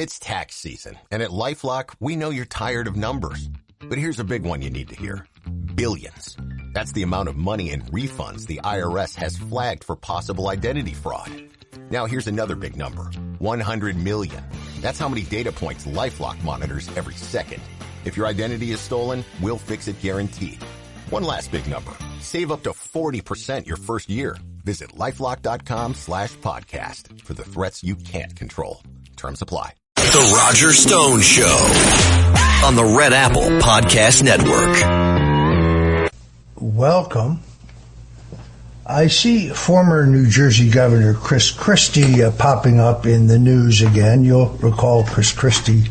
It's tax season, and at LifeLock, we know you're tired of numbers. But here's a big one you need to hear. Billions. That's the amount of money in refunds the IRS has flagged for possible identity fraud. Now here's another big number. 100 million. That's how many data points LifeLock monitors every second. If your identity is stolen, we'll fix it guaranteed. One last big number. Save up to 40% your first year. Visit LifeLock.com/podcast for the threats you can't control. Terms apply. The Roger Stone Show on the Red Apple Podcast Network. Welcome. I see former New Jersey Governor Chris Christie popping up in the news again. You'll recall Chris Christie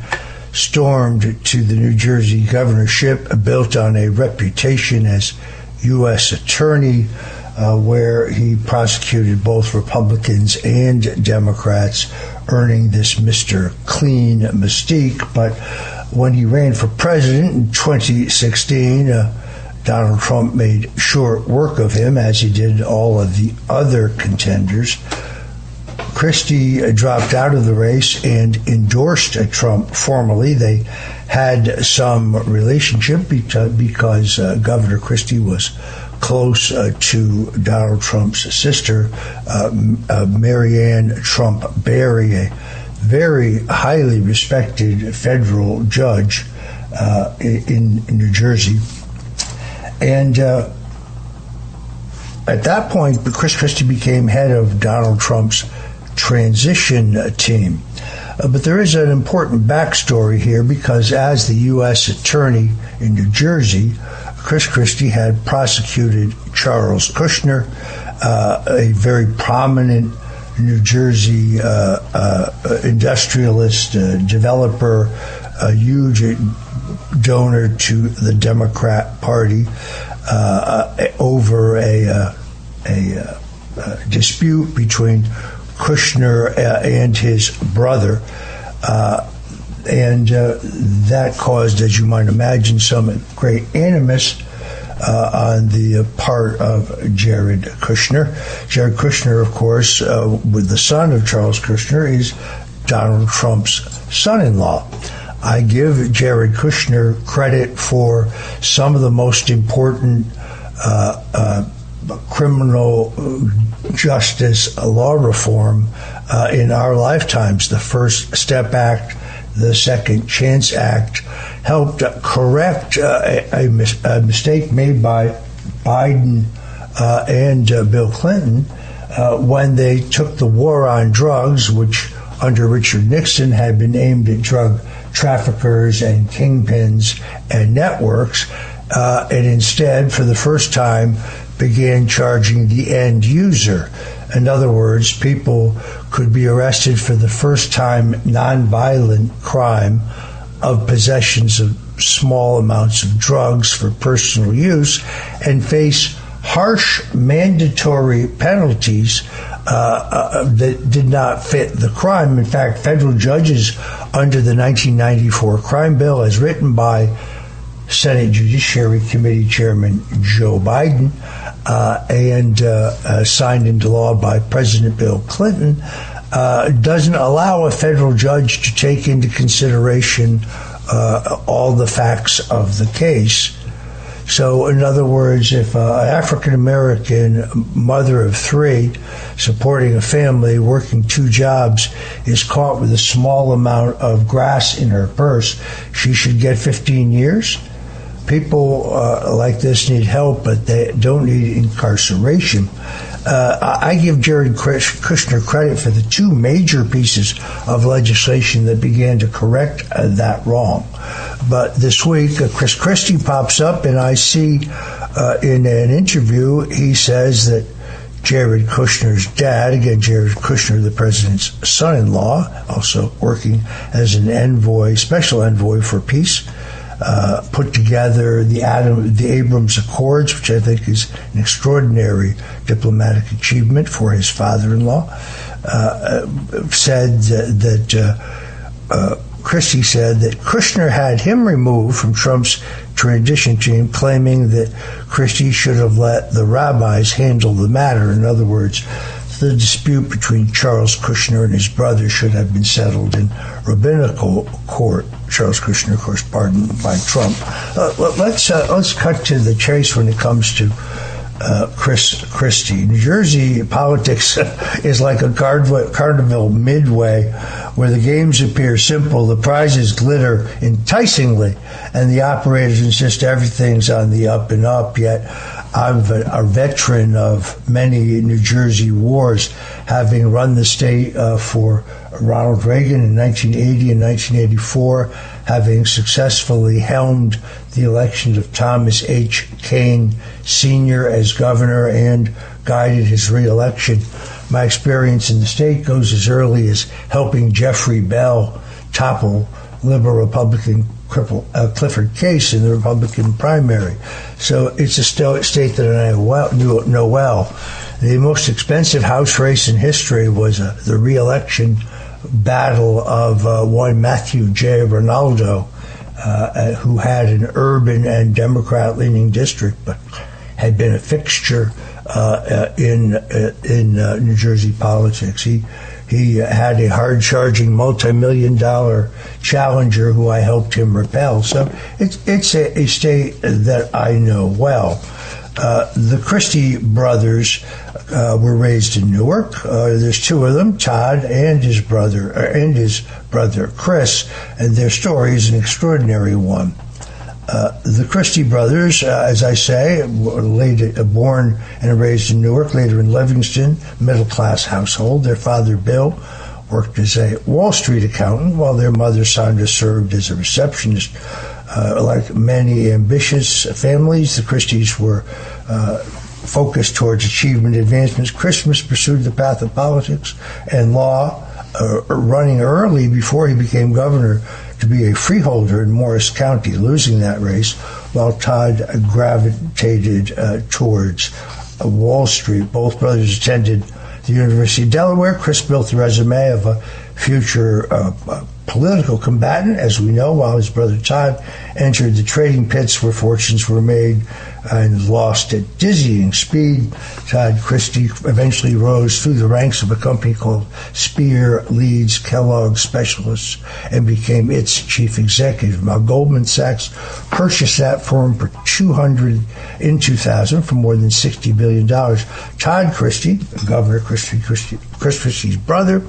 stormed to the New Jersey governorship built on a reputation as U.S. attorney, where he prosecuted both Republicans and Democrats, earning this Mr. Clean mystique. But when he ran for president in 2016, Donald Trump made short work of him, as he did all of the other contenders. Christie dropped out of the race and endorsed Trump formally. They had some relationship because Governor Christie was close to Donald Trump's sister, Marianne Trump Barry, a very highly respected federal judge in New Jersey. And at that point, Chris Christie became head of Donald Trump's transition team. But there is an important backstory here, because as the U.S. attorney in New Jersey, Chris Christie had prosecuted Charles Kushner, a very prominent New Jersey industrialist, developer, a huge donor to the Democrat Party, over a dispute between Kushner and his brother, and that caused, as you might imagine, some great animus on the part of Jared Kushner. Jared Kushner, of course, with the son of Charles Kushner, is Donald Trump's son-in-law. I give Jared Kushner credit for some of the most important criminal justice law reform in our lifetimes. The First Step Act, the Second Chance Act, helped correct a mistake made by Biden and Bill Clinton when they took the war on drugs, which under Richard Nixon had been aimed at drug traffickers and kingpins and networks, and instead, for the first time, began charging the end user. In other words, people could be arrested for the first time nonviolent crime of possessions of small amounts of drugs for personal use and face harsh mandatory penalties that did not fit the crime. In fact, federal judges under the 1994 crime bill, as written by Senate Judiciary Committee Chairman Joe Biden and signed into law by President Bill Clinton, doesn't allow a federal judge to take into consideration all the facts of the case. So, in other words, if an African-American mother of three supporting a family, working two jobs, is caught with a small amount of grass in her purse, she should get 15 years? People like this need help, but they don't need incarceration. I give Jared Kushner credit for the two major pieces of legislation that began to correct that wrong. But this week, Chris Christie pops up, and I see in an interview, he says that Jared Kushner's dad, again, Jared Kushner, the president's son-in-law, also working as an envoy, special envoy for peace, put together the Abrams Accords, which I think is an extraordinary diplomatic achievement for his father-in-law, said that Christie said that Kushner had him removed from Trump's transition team, claiming that Christie should have let the rabbis handle the matter. In other words, the dispute between Charles Kushner and his brother should have been settled in rabbinical court. Charles Kushner, of course, pardoned by Trump. Let's cut to the chase when it comes to Chris Christie. New Jersey politics is like a carnival midway where the games appear simple, the prizes glitter enticingly, and the operators insist everything's on the up and up, yet I'm a veteran of many New Jersey wars, having run the state for Ronald Reagan in 1980 and 1984, having successfully helmed the election of Thomas H. Kane Sr. as governor and guided his re-election. My experience in the state goes as early as helping Jeffrey Bell topple liberal Republican Clifford Case in the Republican primary. So it's a state that I know well. The most expensive House race in history was the re-election battle of one Matthew J. Ronaldo, who had an urban and Democrat-leaning district, but had been a fixture in New Jersey politics. He had a hard-charging, multi-million-dollar challenger who I helped him repel. So it's a state that I know well. The Christie brothers were raised in Newark. There's two of them, Todd and his brother Chris, and their story is an extraordinary one. The Christie brothers, as I say, were born and raised in Newark, later in Livingston, middle-class household. Their father, Bill, worked as a Wall Street accountant, while their mother, Sandra, served as a receptionist. Like many ambitious families, the Christies were focused towards achievement advancements. Christmas pursued the path of politics and law, running early before he became governor to be a freeholder in Morris County, losing that race, while Todd gravitated towards Wall Street. Both brothers attended the University of Delaware. Chris built the resume of a future political combatant, as we know, while his brother Todd entered the trading pits where fortunes were made and lost at dizzying speed. Todd Christie eventually rose through the ranks of a company called Spear, Leeds, Kellogg Specialists and became its chief executive. Now, Goldman Sachs purchased that firm for in 2000 for more than $60 billion. Todd Christie, Governor Chris Christie's brother,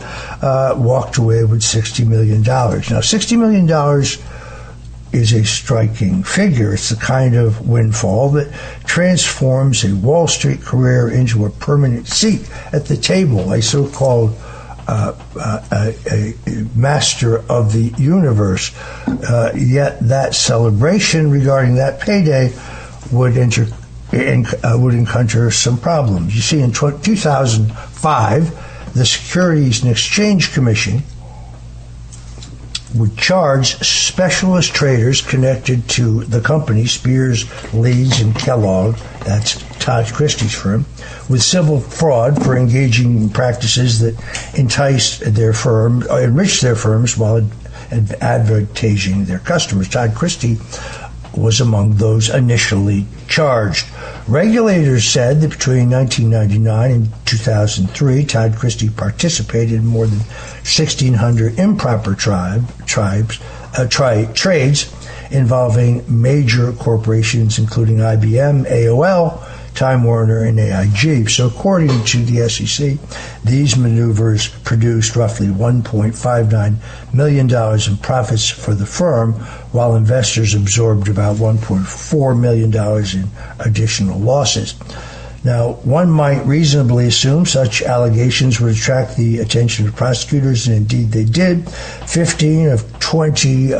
walked away with $60 million. Now, $60 million is a striking figure. It's the kind of windfall that transforms a Wall Street career into a permanent seat at the table, a so-called a master of the universe. Yet that celebration regarding that payday would encounter some problems. You see, in 2005, the Securities and Exchange Commission would charge specialist traders connected to the company, Spears, Leeds, and Kellogg, that's Todd Christie's firm, with civil fraud for engaging in practices that enticed enriched their firms while advantaging their customers. Todd Christie was among those initially charged. Regulators said that between 1999 and 2003, Todd Christie participated in more than 1,600 improper trades involving major corporations, including IBM, AOL, Time Warner, and AIG. So according to the SEC, these maneuvers produced roughly $1.59 million in profits for the firm, while investors absorbed about $1.4 million in additional losses. Now, one might reasonably assume such allegations would attract the attention of prosecutors, and indeed they did. 15 of 20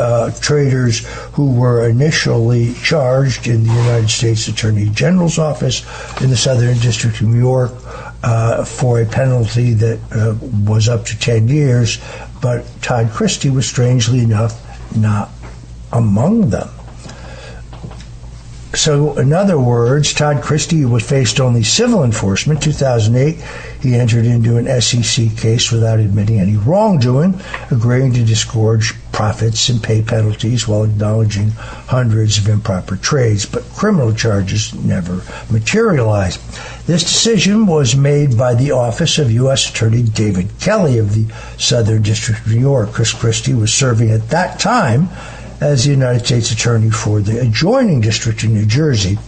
traders who were initially charged in the United States Attorney General's office in the Southern District of New York for a penalty that was up to 10 years, but Todd Christie was strangely enough not among them. So, in other words, Todd Christie faced only civil enforcement. 2008, he entered into an SEC case without admitting any wrongdoing, agreeing to disgorge profits and pay penalties while acknowledging hundreds of improper trades, but criminal charges never materialized. This decision was made by the office of U.S. Attorney David Kelly of the Southern District of New York. Chris Christie was serving at that time as the United States Attorney for the adjoining district in New Jersey.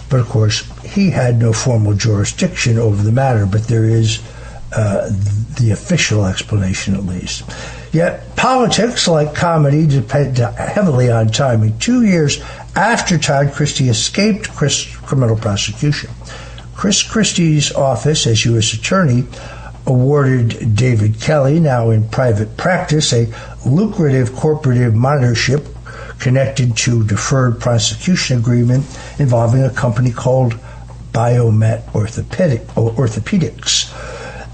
But, of course, he had no formal jurisdiction over the matter, but there is the official explanation, at least. Yet, politics, like comedy, depend heavily on timing. 2 years after Todd Christie escaped criminal prosecution, Chris Christie's office as U.S. Attorney awarded David Kelly, now in private practice, a lucrative corporative monitorship connected to deferred prosecution agreement involving a company called Biomet Orthopedics.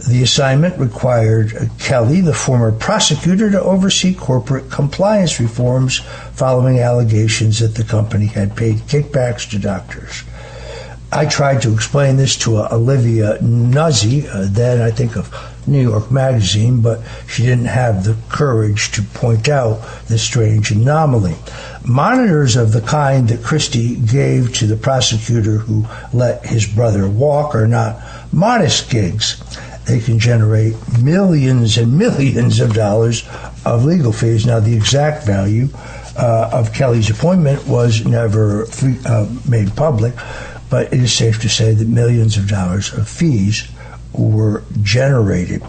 The assignment required Kelly, the former prosecutor, to oversee corporate compliance reforms following allegations that the company had paid kickbacks to doctors. I tried to explain this to Olivia Nuzzi, then I think of New York Magazine, but she didn't have the courage to point out this strange anomaly. Monitors of the kind that Christie gave to the prosecutor who let his brother walk are not modest gigs. They can generate millions and millions of dollars of legal fees. Now, the exact value of Kelly's appointment was never made public, but it is safe to say that millions of dollars of fees were generated.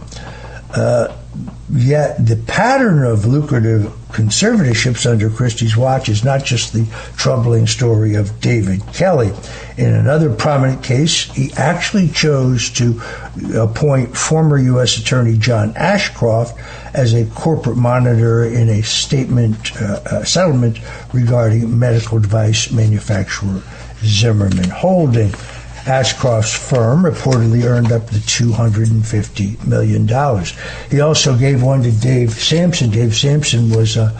Yet the pattern of lucrative conservatorships under Christie's watch is not just the troubling story of David Kelly. In another prominent case, he actually chose to appoint former U.S. Attorney John Ashcroft as a corporate monitor in a settlement regarding medical device manufacturer Zimmerman Holding. Ashcroft's firm reportedly earned up to $250 million. He also gave one to Dave Sampson. Dave Sampson was a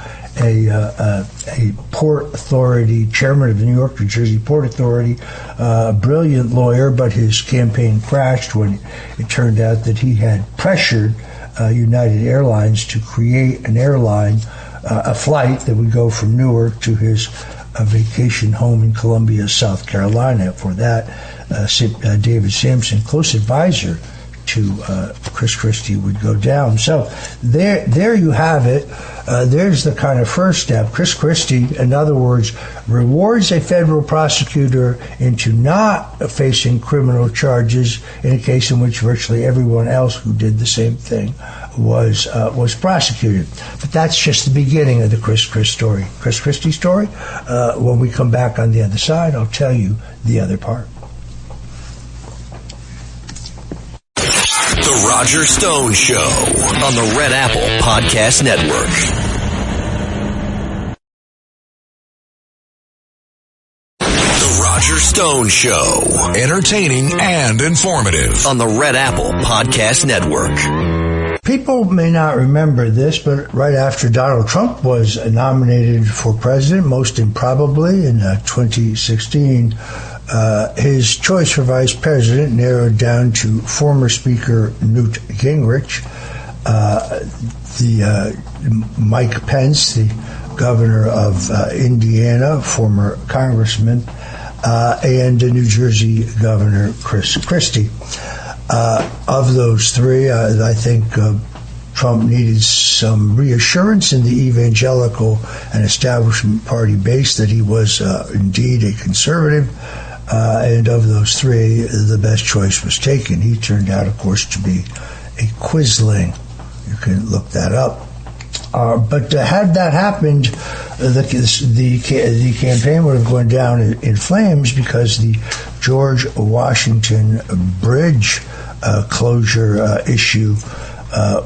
Port Authority, chairman of the New Jersey Port Authority, a brilliant lawyer, but his campaign crashed when it turned out that he had pressured United Airlines to create an airline, a flight that would go from Newark to his vacation home in Columbia, South Carolina. For that, David Sampson, close advisor to Chris Christie, would go down. So there you have it. There's the kind of first step. Chris Christie, in other words, rewards a federal prosecutor into not facing criminal charges in a case in which virtually everyone else who did the same thing was prosecuted. But that's just the beginning of the Chris Christie story. When we come back on the other side, I'll tell you the other part. The Roger Stone Show on the Red Apple Podcast Network. The Roger Stone Show. Entertaining and informative on the Red Apple Podcast Network. People may not remember this, but right after Donald Trump was nominated for president, most improbably in 2016, his choice for vice president narrowed down to former Speaker Newt Gingrich, Mike Pence, the governor of Indiana, former congressman, and New Jersey Governor Chris Christie. Of those three, I think Trump needed some reassurance in the evangelical and establishment party base that he was indeed a conservative. And of those three, the best choice was taken. He turned out, of course, to be a Quisling. You can look that up. But had that happened, the campaign would have gone down in flames because the George Washington Bridge closure issue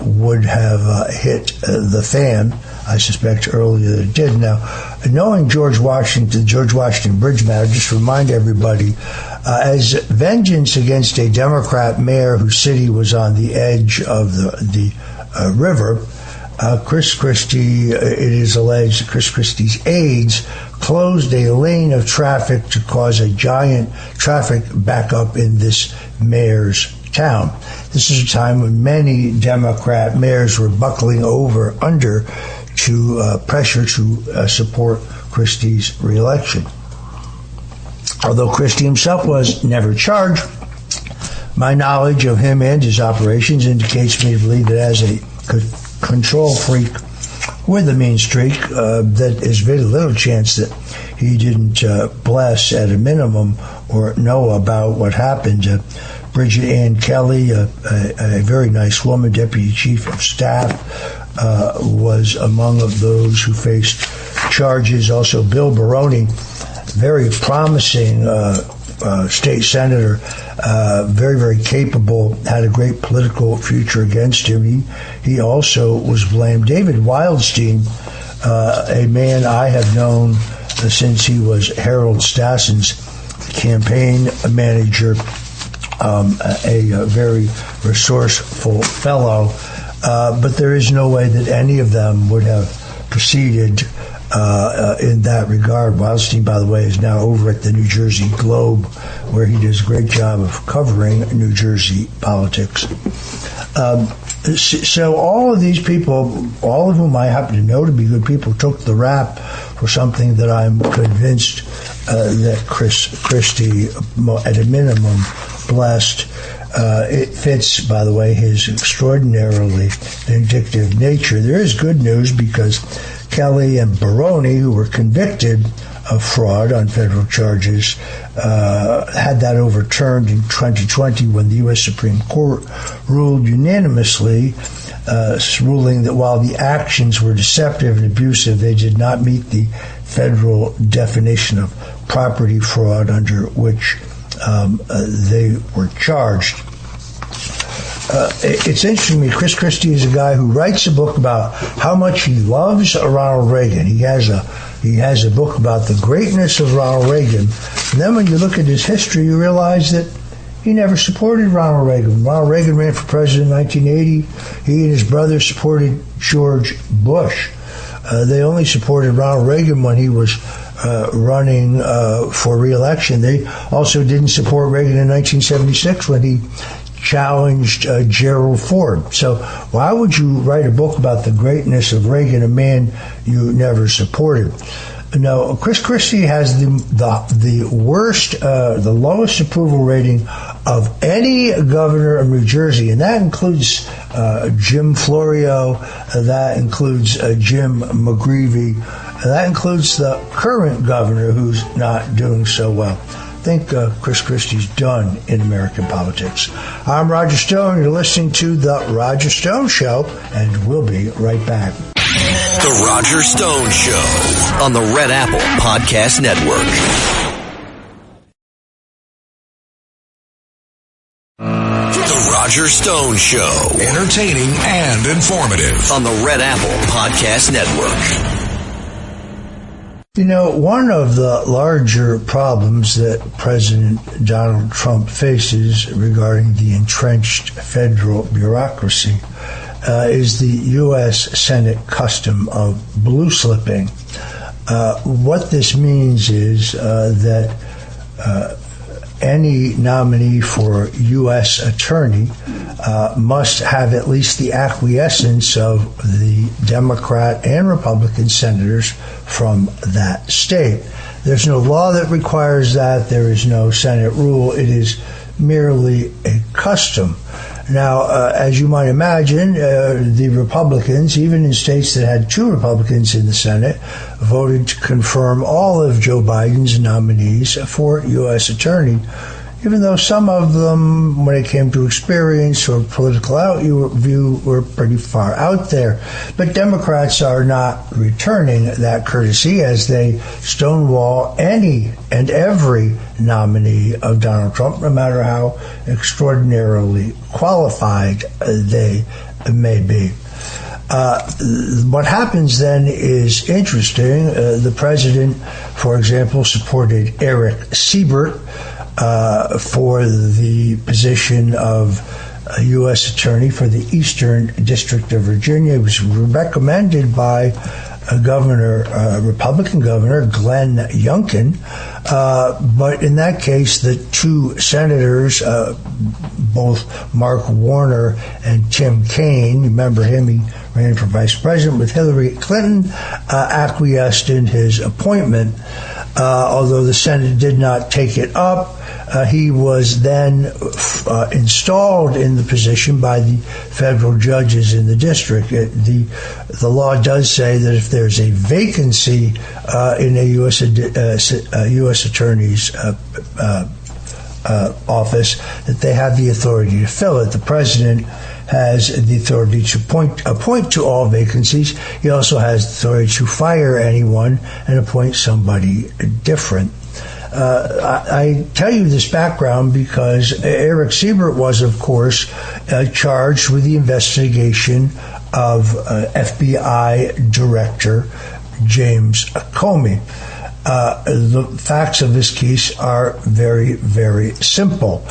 would have hit the fan, I suspect, earlier than it did. Now, knowing George Washington Bridge matter, just remind everybody, as vengeance against a Democrat mayor whose city was on the edge of the river, Chris Christie, it is alleged that Chris Christie's aides closed a lane of traffic to cause a giant traffic backup in this mayor's town. This is a time when many Democrat mayors were buckling under to pressure to support Christie's reelection. Although Christie himself was never charged, my knowledge of him and his operations indicates me to believe that as a control freak with a mean streak, that there's very little chance that he didn't bless at a minimum or know about what happened. Bridget Ann Kelly, a very nice woman, deputy chief of staff, was among of those who faced charges. Also, Bill Baroni, very promising state senator, very, very capable, had a great political future against him. He also was blamed. David Wildstein, a man I have known since he was Harold Stassen's campaign manager, a very resourceful fellow, but there is no way that any of them would have proceeded in that regard. Wildstein, by the way, is now over at the New Jersey Globe, where he does a great job of covering New Jersey politics. So all of these people, all of whom I happen to know to be good people, took the rap for something that I'm convinced that Chris Christie, at a minimum, blessed. It fits, by the way, his extraordinarily vindictive nature. There is good news because Kelly and Baroni, who were convicted of fraud on federal charges, had that overturned in 2020 when the U.S. Supreme Court ruled unanimously, ruling that while the actions were deceptive and abusive, they did not meet the federal definition of property fraud under which they were charged. It's interesting to me, Chris Christie is a guy who writes a book about how much he loves Ronald Reagan. He has a book about the greatness of Ronald Reagan. And then when you look at his history, you realize that he never supported Ronald Reagan. Ronald Reagan ran for president in 1980. He and his brother supported George Bush. They only supported Ronald Reagan when he was running for re-election. They also didn't support Reagan in 1976 when he challenged Gerald Ford. So why would you write a book about the greatness of Reagan, a man you never supported? No, Chris Christie has the worst, the lowest approval rating of any governor of New Jersey, and that includes Jim Florio, that includes Jim McGreevey, that includes the current governor who's not doing so well. I think Chris Christie's done in American politics. I'm Roger Stone. You're listening to The Roger Stone Show, and we'll be right back. The Roger Stone Show on the Red Apple Podcast Network. The Roger Stone Show. Entertaining and informative on the Red Apple Podcast Network. You know, one of the larger problems that President Donald Trump faces regarding the entrenched federal bureaucracy is the U.S. Senate custom of blue slipping. What this means is that any nominee for U.S. attorney must have at least the acquiescence of the Democrat and Republican senators from that state. There's no law that requires that. There is no Senate rule. It is merely a custom. Now, as you might imagine, the Republicans, even in states that had two Republicans in the Senate, voted to confirm all of Joe Biden's nominees for U.S. attorney, even though some of them, when it came to experience or political view, were pretty far out there. But Democrats are not returning that courtesy as they stonewall any and every nominee of Donald Trump, no matter how extraordinarily qualified they may be. What happens then is interesting. The president, for example, supported Eric Siebert for the position of U.S. Attorney for the Eastern District of Virginia. He was recommended by Republican Governor Glenn Youngkin, but in that case, the two senators, both Mark Warner and Tim Kaine, remember him, he ran for vice president with Hillary Clinton, acquiesced in his appointment. Although the Senate did not take it up, he was then installed in the position by the federal judges in the district. The law does say that if there's a vacancy in a U.S. attorney's office, that they have the authority to fill it. The president has the authority to appoint to all vacancies. He also has the authority to fire anyone and appoint somebody different. I tell you this background because Eric Siebert was, of course, charged with the investigation of FBI Director James Comey. The facts of this case are very, very simple.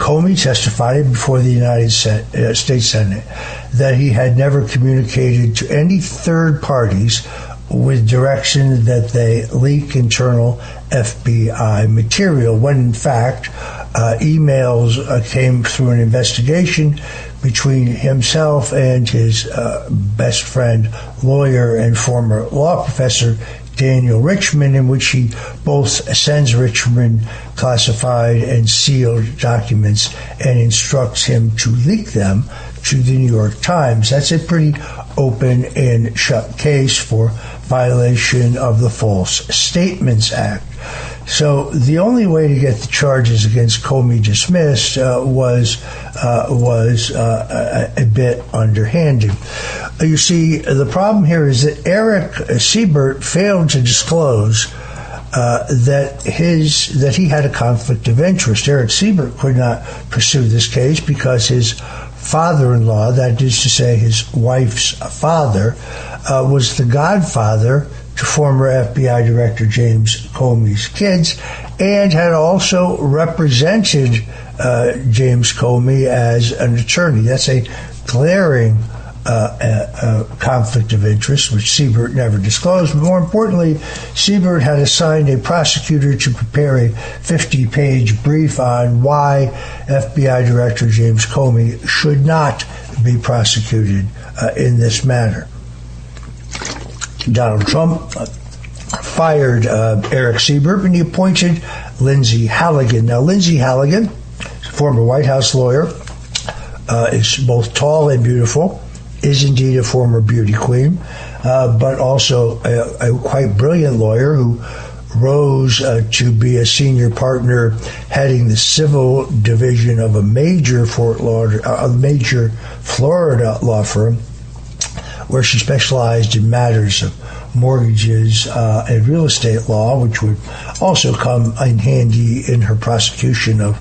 Comey testified before the United States Senate that he had never communicated to any third parties with direction that they leak internal FBI material, when in fact emails came through an investigation between himself and his best friend, lawyer, and former law professor Daniel Richman, in which he both sends Richman classified and sealed documents and instructs him to leak them to the New York Times. That's a pretty open and shut case for violation of the False Statements Act. So the only way to get the charges against Comey dismissed was a bit underhanded. You see, the problem here is that Eric Siebert failed to disclose that he had a conflict of interest. Eric Siebert could not pursue this case because his father-in-law, that is to say his wife's father, was the godfather to former FBI Director James Comey's kids, and had also represented James Comey as an attorney. That's a glaring conflict of interest, which Siebert never disclosed. But more importantly, Siebert had assigned a prosecutor to prepare a 50-page brief on why FBI Director James Comey should not be prosecuted in this matter. Donald Trump fired Eric Siebert, and he appointed Lindsey Halligan. Now, Lindsey Halligan, former White House lawyer, is both tall and beautiful, is indeed a former beauty queen, but also a quite brilliant lawyer who rose to be a senior partner heading the civil division of a major Florida law firm, where she specialized in matters of mortgages and real estate law, which would also come in handy in her prosecution of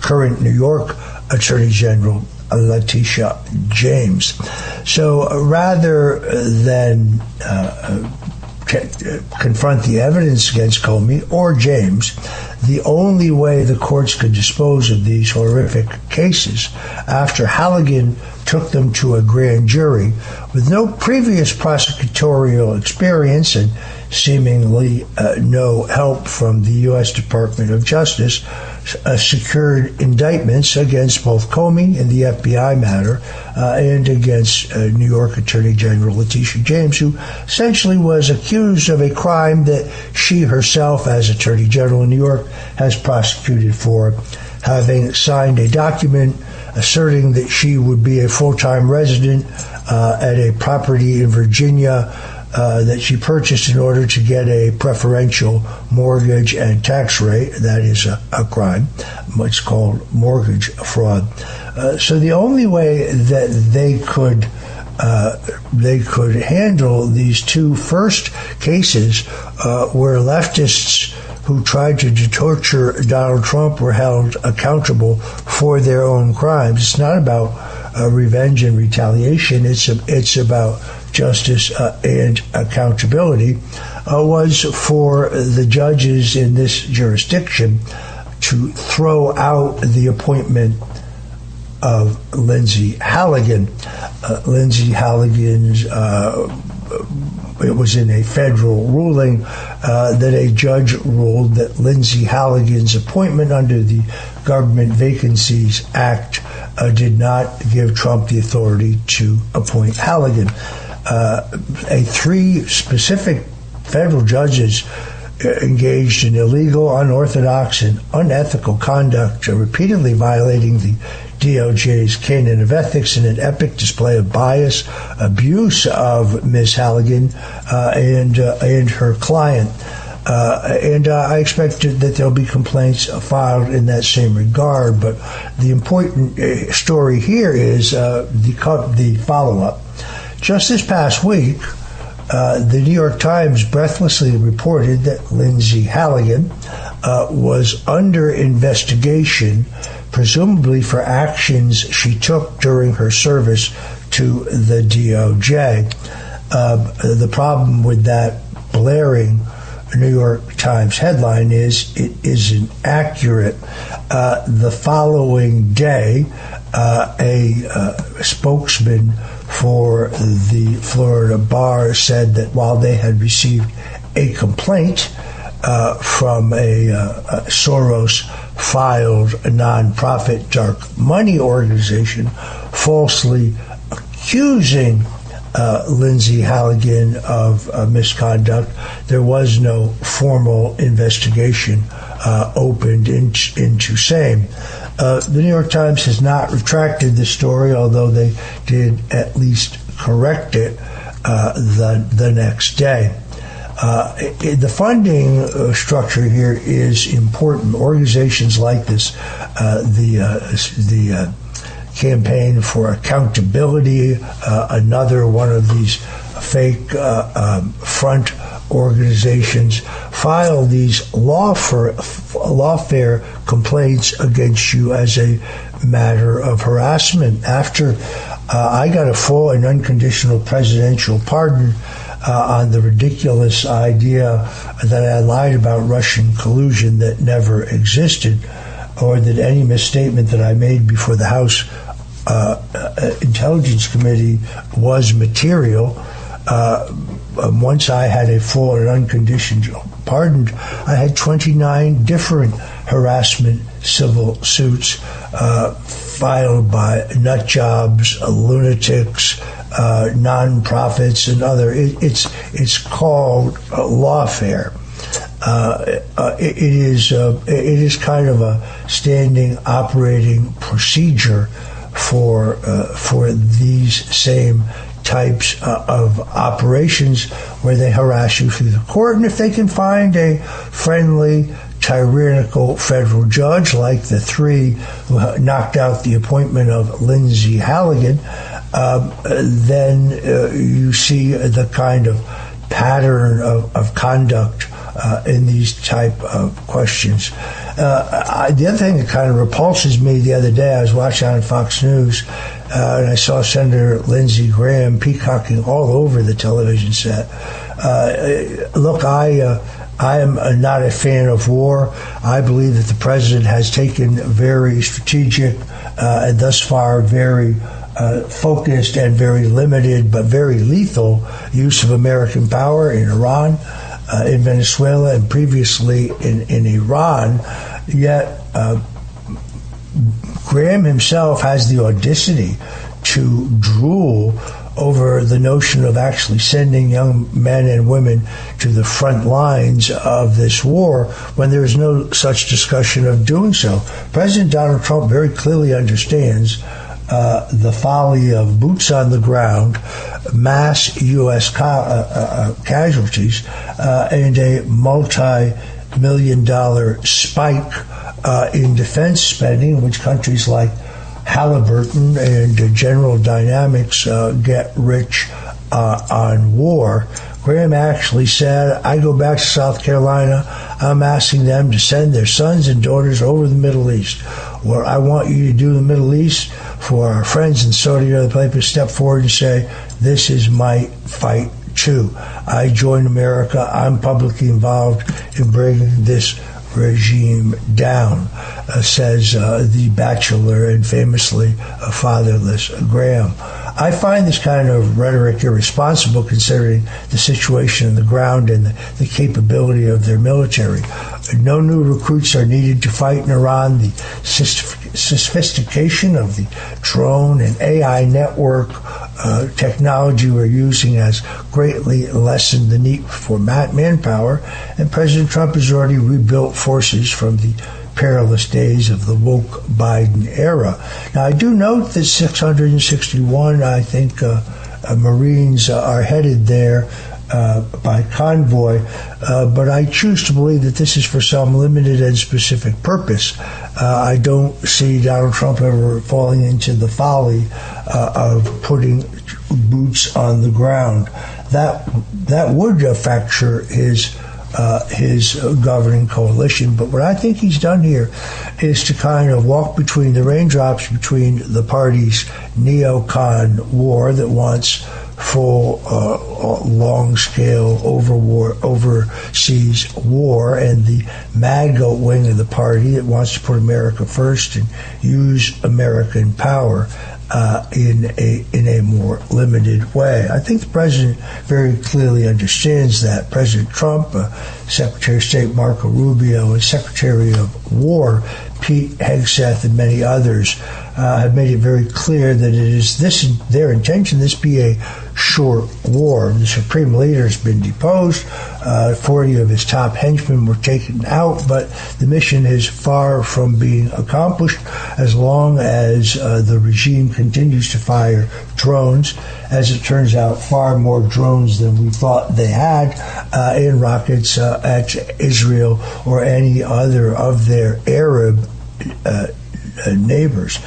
current New York Attorney General Letitia James. So rather than confront the evidence against Comey or James, the only way the courts could dispose of these horrific cases, after Halligan took them to a grand jury with no previous prosecutorial experience and seemingly no help from the U.S. Department of Justice, secured indictments against both Comey in the FBI matter and against New York Attorney General Letitia James, who essentially was accused of a crime that she herself, as Attorney General in New York, has prosecuted for, having signed a document asserting that she would be a full-time resident at a property in Virginia that she purchased in order to get a preferential mortgage and tax rate. That is a crime. It's called mortgage fraud. So the only way that they could handle these two first cases where leftists who tried to torture Donald Trump were held accountable for their own crimes. It's not about revenge and retaliation. It's about justice and accountability, was for the judges in this jurisdiction to throw out the appointment of Lindsey Halligan. Lindsey Halligan's, it was in a federal ruling that a judge ruled that Lindsey Halligan's appointment under the Government Vacancies Act did not give Trump the authority to appoint Halligan. Three specific federal judges engaged in illegal, unorthodox, and unethical conduct, repeatedly violating the DOJ's canon of ethics in an epic display of bias, abuse of Ms. Halligan and her client. I expect that there'll be complaints filed in that same regard. But the important story here is the follow-up. Just this past week, the New York Times breathlessly reported that Lindsey Halligan was under investigation, presumably for actions she took during her service to the DOJ. The problem with that blaring New York Times headline is it isn't accurate. The following day, a spokesman for the Florida bar said that while they had received a complaint from a Soros-filed nonprofit dark money organization falsely accusing Lindsey Halligan of misconduct, there was no formal investigation opened into same. The New York Times has not retracted this story, although they did at least correct it the next day. The funding structure here is important. Organizations like this, the Campaign for Accountability, another one of these fake front organizations, file these lawfare complaints against you as a matter of harassment. After I got a full and unconditional presidential pardon on the ridiculous idea that I lied about Russian collusion that never existed, or that any misstatement that I made before the House Intelligence Committee was material. Once I had a full and unconditional pardon, I had 29 different harassment civil suits filed by nut jobs, lunatics, nonprofits, and other. It's called lawfare. It is kind of a standing operating procedure for these same types of operations where they harass you through the court. And if they can find a friendly, tyrannical federal judge like the three who knocked out the appointment of Lindsey Halligan, then you see the kind of pattern of conduct in these type of questions. The other thing that kind of repulses me, the other day I was watching on Fox News and I saw Senator Lindsey Graham peacocking all over the television set. Look, I am not a fan of war. I believe that the president has taken very strategic and thus far very focused and very limited but very lethal use of American power in Iran, in Venezuela, and previously in Iran. Yet Graham himself has the audacity to drool over the notion of actually sending young men and women to the front lines of this war when there is no such discussion of doing so. President Donald Trump very clearly understands the folly of boots on the ground, mass U.S. casualties, and a multi-million-dollar spike in defense spending, in which countries like Halliburton and General Dynamics get rich on war. Graham actually said, I go back to South Carolina, I'm asking them to send their sons and daughters over the Middle East. What I want you to do in the Middle East for our friends in Saudi Arabia, step forward and say, this is my fight too. I join America. I'm publicly involved in bringing this regime down, says the bachelor and famously fatherless Graham. I find this kind of rhetoric irresponsible considering the situation on the ground and the capability of their military. No new recruits are needed to fight in Iran. The sophistication of the drone and AI network technology we're using has greatly lessened the need for manpower, and President Trump has already rebuilt forces from the perilous days of the woke Biden era. Now, I do note that 661, I think, Marines are headed there by convoy, but I choose to believe that this is for some limited and specific purpose. I don't see Donald Trump ever falling into the folly of putting boots on the ground. That would fracture his governing coalition. But what I think he's done here is to kind of walk between the raindrops between the parties' neocon war that wants full, long-scale overseas war, and the MAGA wing of the party that wants to put America first and use American power in a more limited way. I think the president very clearly understands that. President Trump, Secretary of State Marco Rubio, and Secretary of War Pete Hegseth, and many others have made it very clear that it is their intention this be a short war. The supreme leader has been deposed. 40 of his top henchmen were taken out, but the mission is far from being accomplished as long as the regime continues to fire drones. As it turns out, far more drones than we thought they had in rockets at Israel or any other of their Arab neighbors.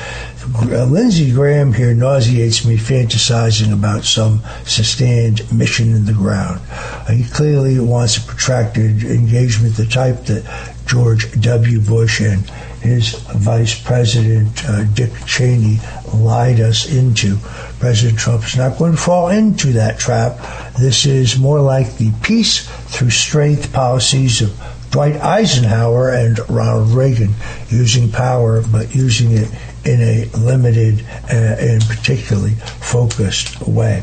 Lindsey Graham here nauseates me, fantasizing about some sustained mission in the ground. He clearly wants a protracted engagement, the type that George W. Bush and his Vice President Dick Cheney lied us into. President Trump is not going to fall into that trap. This is more like the peace through strength policies of Dwight Eisenhower and Ronald Reagan, using power but using it in a limited and particularly focused way.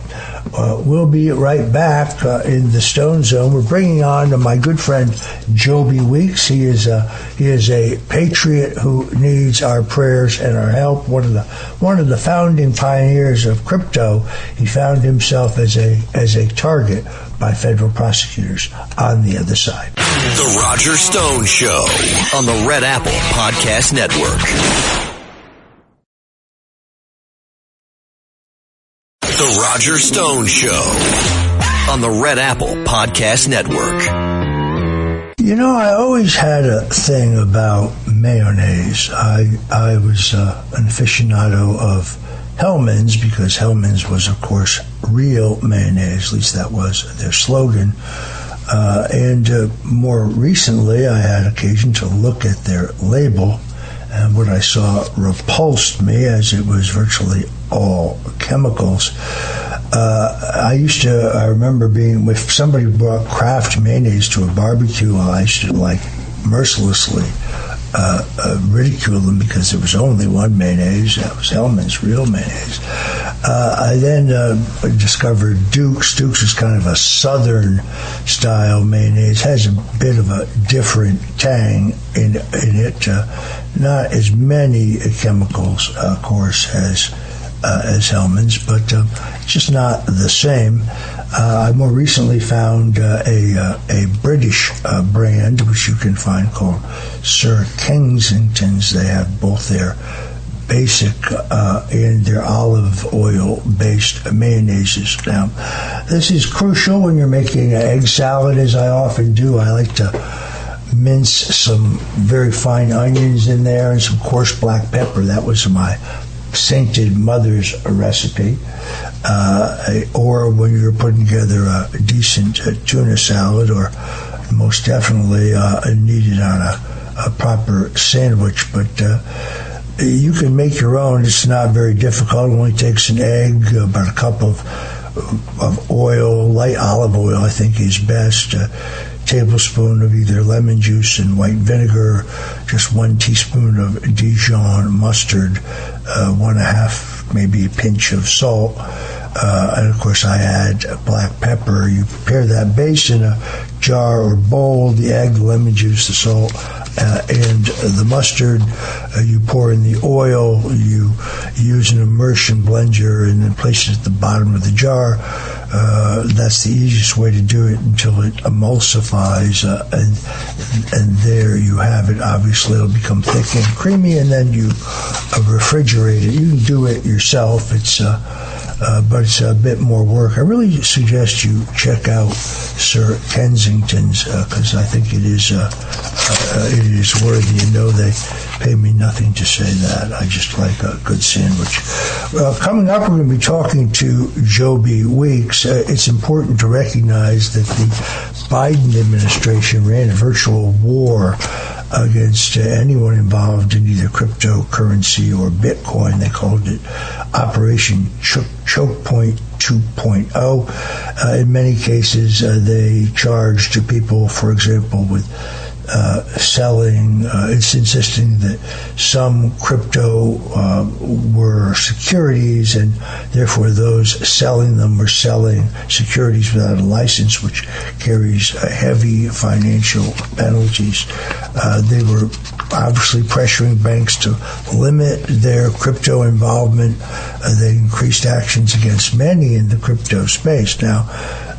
We'll be right back in the Stone Zone. We're bringing on my good friend Joby Weeks. He is a patriot who needs our prayers and our help. One of the founding pioneers of crypto. He found himself as a target by federal prosecutors. On the other side. The Roger Stone Show on the Red Apple Podcast Network. The Roger Stone Show on the Red Apple Podcast Network. You know, I always had a thing about mayonnaise. I was an aficionado of Hellmann's because Hellmann's was, of course, real mayonnaise. At least that was their slogan. And more recently, I had occasion to look at their label, and what I saw repulsed me, as it was virtually all chemicals. I remember being, if somebody brought Kraft mayonnaise to a barbecue, I used to mercilessly ridicule them because there was only one mayonnaise. That was Hellmann's real mayonnaise. I then discovered Duke's. Duke's is kind of a southern style mayonnaise. Has a bit of a different tang in it. Not as many chemicals, of course, as Hellmann's, but just not the same. I more recently found a British brand, which you can find, called Sir Kensington's. They have both their basic and their olive oil-based mayonnaises. Now, this is crucial when you're making an egg salad, as I often do. I like to mince some very fine onions in there and some coarse black pepper. That was my sainted mother's recipe. Or when you're putting together a decent tuna salad, or most definitely needed on a proper sandwich. But you can make your own. It's not very difficult. It only takes an egg, about a cup of oil, light olive oil I think is best, tablespoon of either lemon juice and white vinegar, just 1 teaspoon of Dijon mustard, 1.5, maybe a pinch of salt, and of course I add black pepper. You prepare that base in a jar or bowl, the egg, the lemon juice, the salt, and the mustard. You pour in the oil, you use an immersion blender and then place it at the bottom of the jar. That's the easiest way to do it until it emulsifies, and there you have it. Obviously, it'll become thick and creamy, and then you refrigerate it. You can do it yourself. But it's a bit more work. I really suggest you check out Sir Kensington's because I think it is worthy. You know, they pay me nothing to say that. I just like a good sandwich. Coming up, we're going to be talking to Joby Weeks. It's important to recognize that the Biden administration ran a virtual war against anyone involved in either cryptocurrency or Bitcoin. They called it Operation Choke Point 2.0. In many cases, they charged people, for example, with selling, it's insisting that some crypto were securities, and therefore those selling them were selling securities without a license, which carries heavy financial penalties. They were obviously pressuring banks to limit their crypto involvement. They increased actions against many in the crypto space. Now,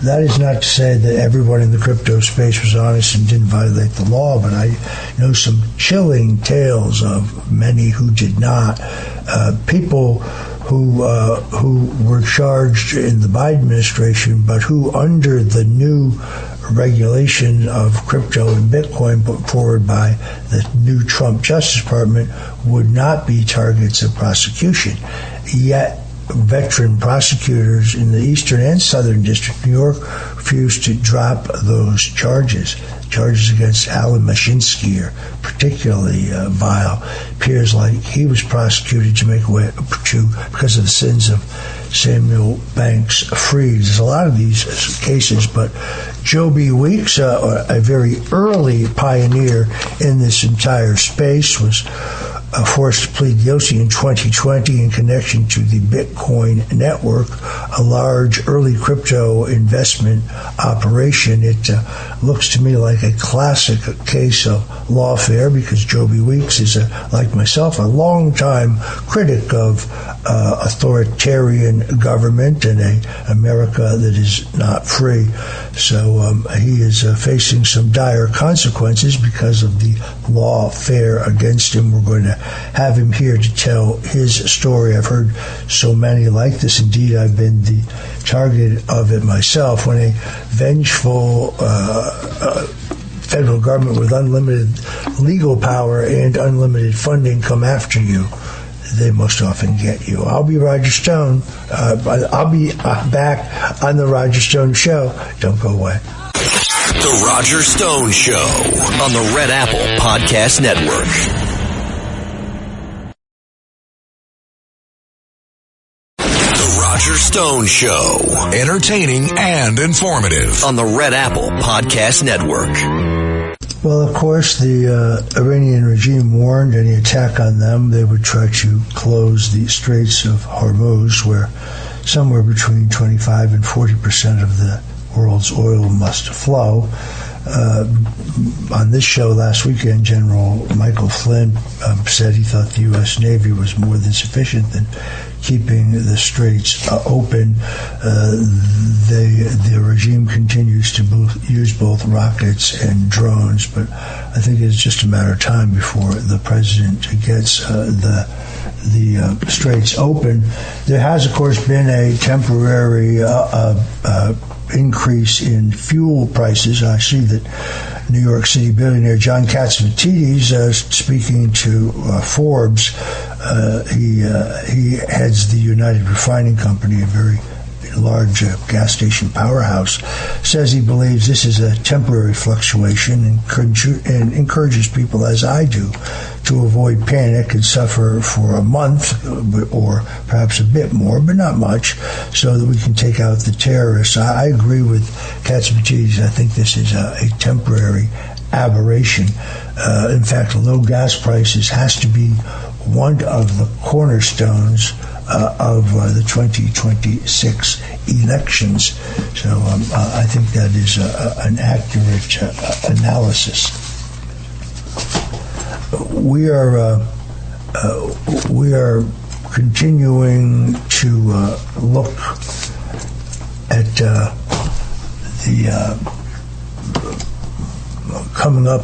that is not to say that everyone in the crypto space was honest and didn't violate the law, but I know some chilling tales of many who did not. People who were charged in the Biden administration, but who, under the new regulation of crypto and Bitcoin put forward by the new Trump Justice Department, would not be targets of prosecution. Yet veteran prosecutors in the Eastern and Southern District of New York refused to drop those charges. Charges against Alan Mashinsky are particularly vile. It appears like he was prosecuted because of the sins of Samuel Banks Fried. There's a lot of these cases, but Joby Weeks, a very early pioneer in this entire space, was forced to plead guilty in 2020 in connection to the Bitcoin network, a large early crypto investment operation. It looks to me like a classic case of lawfare, because Joby Weeks is, like myself, a longtime critic of authoritarian government and an America that is not free. So he is facing some dire consequences because of the lawfare against him. We're going to have him here to tell his story. I've heard so many like this. Indeed, I've been the target of it myself. When a vengeful federal government with unlimited legal power and unlimited funding come after you, they most often get you. I'll be Roger Stone. I'll be back on the Roger Stone Show. Don't go away. The Roger Stone Show on the Red Apple Podcast Network. Roger Stone Show. Entertaining and informative on the Red Apple Podcast Network. Well, of course, the Iranian regime warned any attack on them, they would try to close the Straits of Hormuz, where somewhere between 25 and 40% of the world's oil must flow. On this show last weekend, General Michael Flynn said he thought the U.S. Navy was more than sufficient in keeping the straits open. The regime continues to use both rockets and drones, but I think it's just a matter of time before the president gets the straits open. There has, of course, been a temporary increase in fuel prices. I see that New York City billionaire John Catsimatidis, speaking to Forbes, he heads the United Refining Company, a very large gas station powerhouse, says he believes this is a temporary fluctuation and encourages people, as I do, to avoid panic and suffer for a month or perhaps a bit more, but not much, so that we can take out the terrorists. I agree with Katsimatidis. I think this is a temporary aberration. In fact, low gas prices has to be one of the cornerstones of the 2026 elections. So I think that is an accurate analysis. We are continuing to look at the coming up.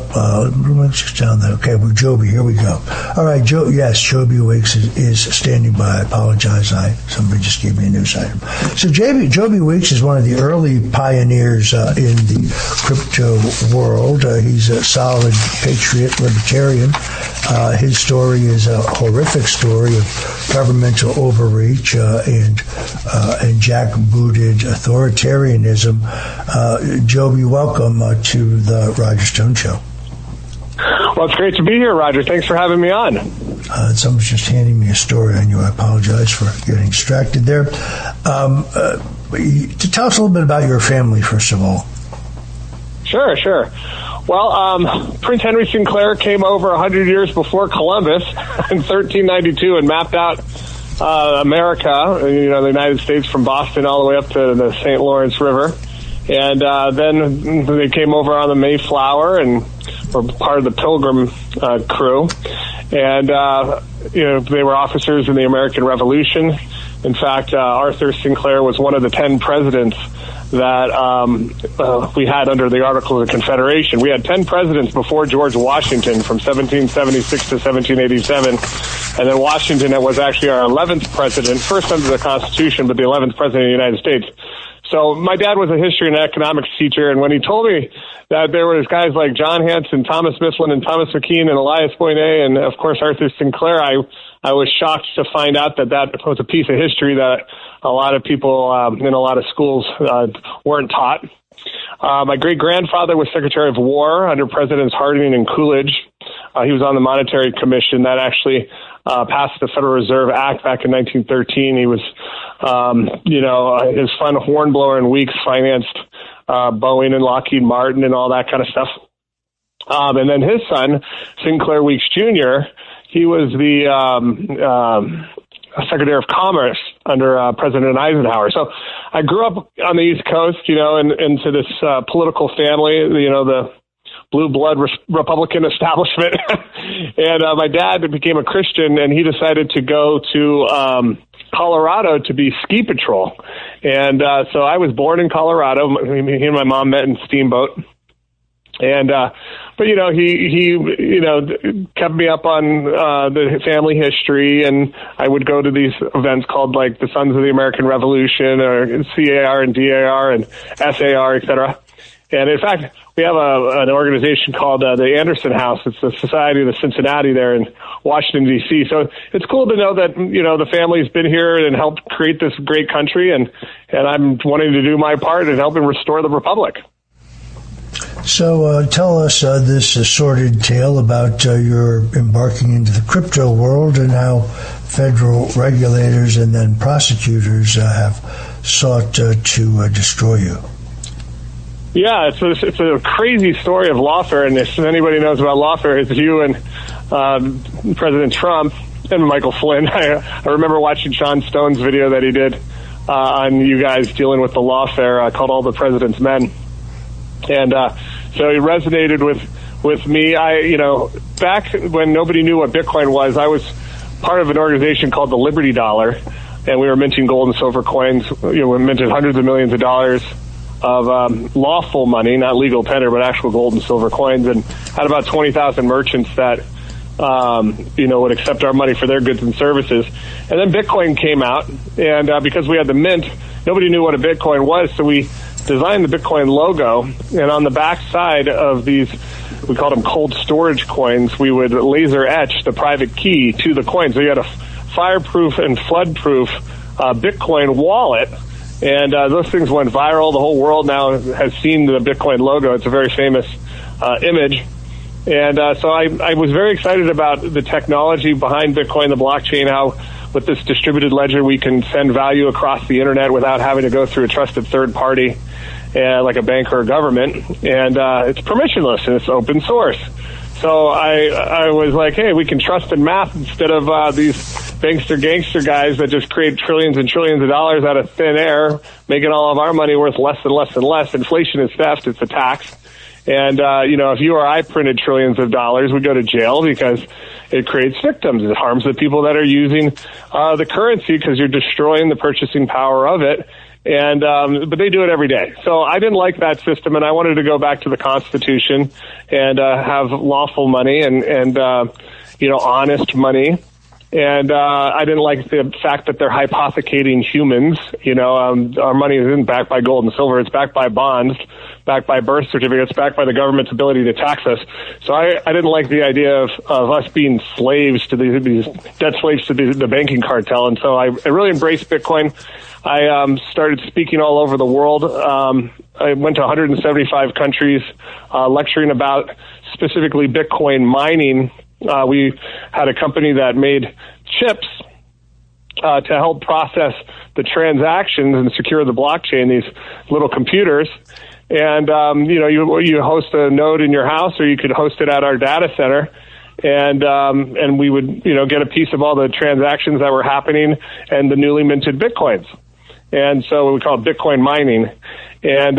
Down there. Okay, we're Joby. Here we go. All right, yes, Joby Weeks is standing by. I apologize. Somebody just gave me a news item. So Joby Weeks is one of the early pioneers in the crypto world. He's a solid patriot, libertarian. His story is a horrific story of governmental overreach and jackbooted authoritarianism. Joby, welcome to the Roger Stone Show. Well, it's great to be here, Roger. Thanks for having me on. Someone's just handing me a story on you. I apologize for getting distracted there. To tell us a little bit about your family, first of all. Sure. Well, Prince Henry Sinclair came over 100 years before Columbus in 1392 and mapped out America, the United States, from Boston all the way up to the St. Lawrence River. And then they came over on the Mayflower and were part of the Pilgrim crew. And, they were officers in the American Revolution. In fact, Arthur Sinclair was one of the 10 presidents that we had under the Articles of Confederation. We had 10 presidents before George Washington from 1776 to 1787. And then Washington was actually our 11th president, first under the Constitution, but the 11th president of the United States. So my dad was a history and economics teacher, and when he told me that there was guys like John Hanson, Thomas Mifflin, and Thomas McKean, and Elias Boynet, and of course Arthur Sinclair, I was shocked to find out that was a piece of history that a lot of people in a lot of schools weren't taught. My great-grandfather was Secretary of War under Presidents Harding and Coolidge. He was on the Monetary Commission that actually passed the Federal Reserve Act back in 1913. He was, his son Hornblower and Weeks financed Boeing and Lockheed Martin and all that kind of stuff. And then his son, Sinclair Weeks Jr., he was the Secretary of Commerce under President Eisenhower. So I grew up on the East Coast, into this political family, the blue blood Republican establishment. And my dad became a Christian, and he decided to go to Colorado to be ski patrol. And so I was born in Colorado. He and my mom met in Steamboat. And but he kept me up on the family history, and I would go to these events called like the Sons of the American Revolution, or CAR and DAR and SAR, etc. And in fact, we have an organization called the Anderson House. It's the Society of the Cincinnati there in Washington, D.C. So it's cool to know that, the family's been here and helped create this great country, and I'm wanting to do my part in helping restore the Republic. So tell us this sordid tale about your embarking into the crypto world and how federal regulators and then prosecutors have sought to destroy you. Yeah, it's a crazy story of lawfare, and if anybody knows about lawfare, it's you and President Trump and Michael Flynn. I remember watching Sean Stone's video that he did on you guys dealing with the lawfare called All the President's Men. And so it resonated with me. Back when nobody knew what Bitcoin was, I was part of an organization called the Liberty Dollar, and we were minting gold and silver coins. We minted hundreds of millions of dollars of lawful money, not legal tender, but actual gold and silver coins, and had about 20,000 merchants that would accept our money for their goods and services. And then Bitcoin came out, and because we had the mint, nobody knew what a Bitcoin was, so we designed the Bitcoin logo, and on the back side of these, we called them cold storage coins, we would laser etch the private key to the coin. So you had a fireproof and floodproof Bitcoin wallet, And those things went viral. The whole world now has seen the Bitcoin logo. It's a very famous image. And so I was very excited about the technology behind Bitcoin, the blockchain, how with this distributed ledger we can send value across the internet without having to go through a trusted third party like a bank or a government. And it's permissionless and it's open source. So I was like, hey, we can trust in math instead of these bankster gangster guys that just create trillions and trillions of dollars out of thin air, making all of our money worth less and less and less. Inflation is theft. It's a tax. And, if you or I printed trillions of dollars, we go to jail because it creates victims. It harms the people that are using the currency because you're destroying the purchasing power of it. And but they do it every day. So I didn't like that system, and I wanted to go back to the Constitution and have lawful money and honest money. And I didn't like the fact that they're hypothecating humans. Our money isn't backed by gold and silver. It's backed by bonds, backed by birth certificates, backed by the government's ability to tax us. So I didn't like the idea of us being slaves to these debt slaves to the banking cartel. And so I really embraced Bitcoin. I started speaking all over the world. I went to 175 countries, lecturing about specifically Bitcoin mining. We had a company that made chips to help process the transactions and secure the blockchain, these little computers. And, you host a node in your house, or you could host it at our data center. And we would, get a piece of all the transactions that were happening and the newly minted Bitcoins. And so we call it Bitcoin mining. And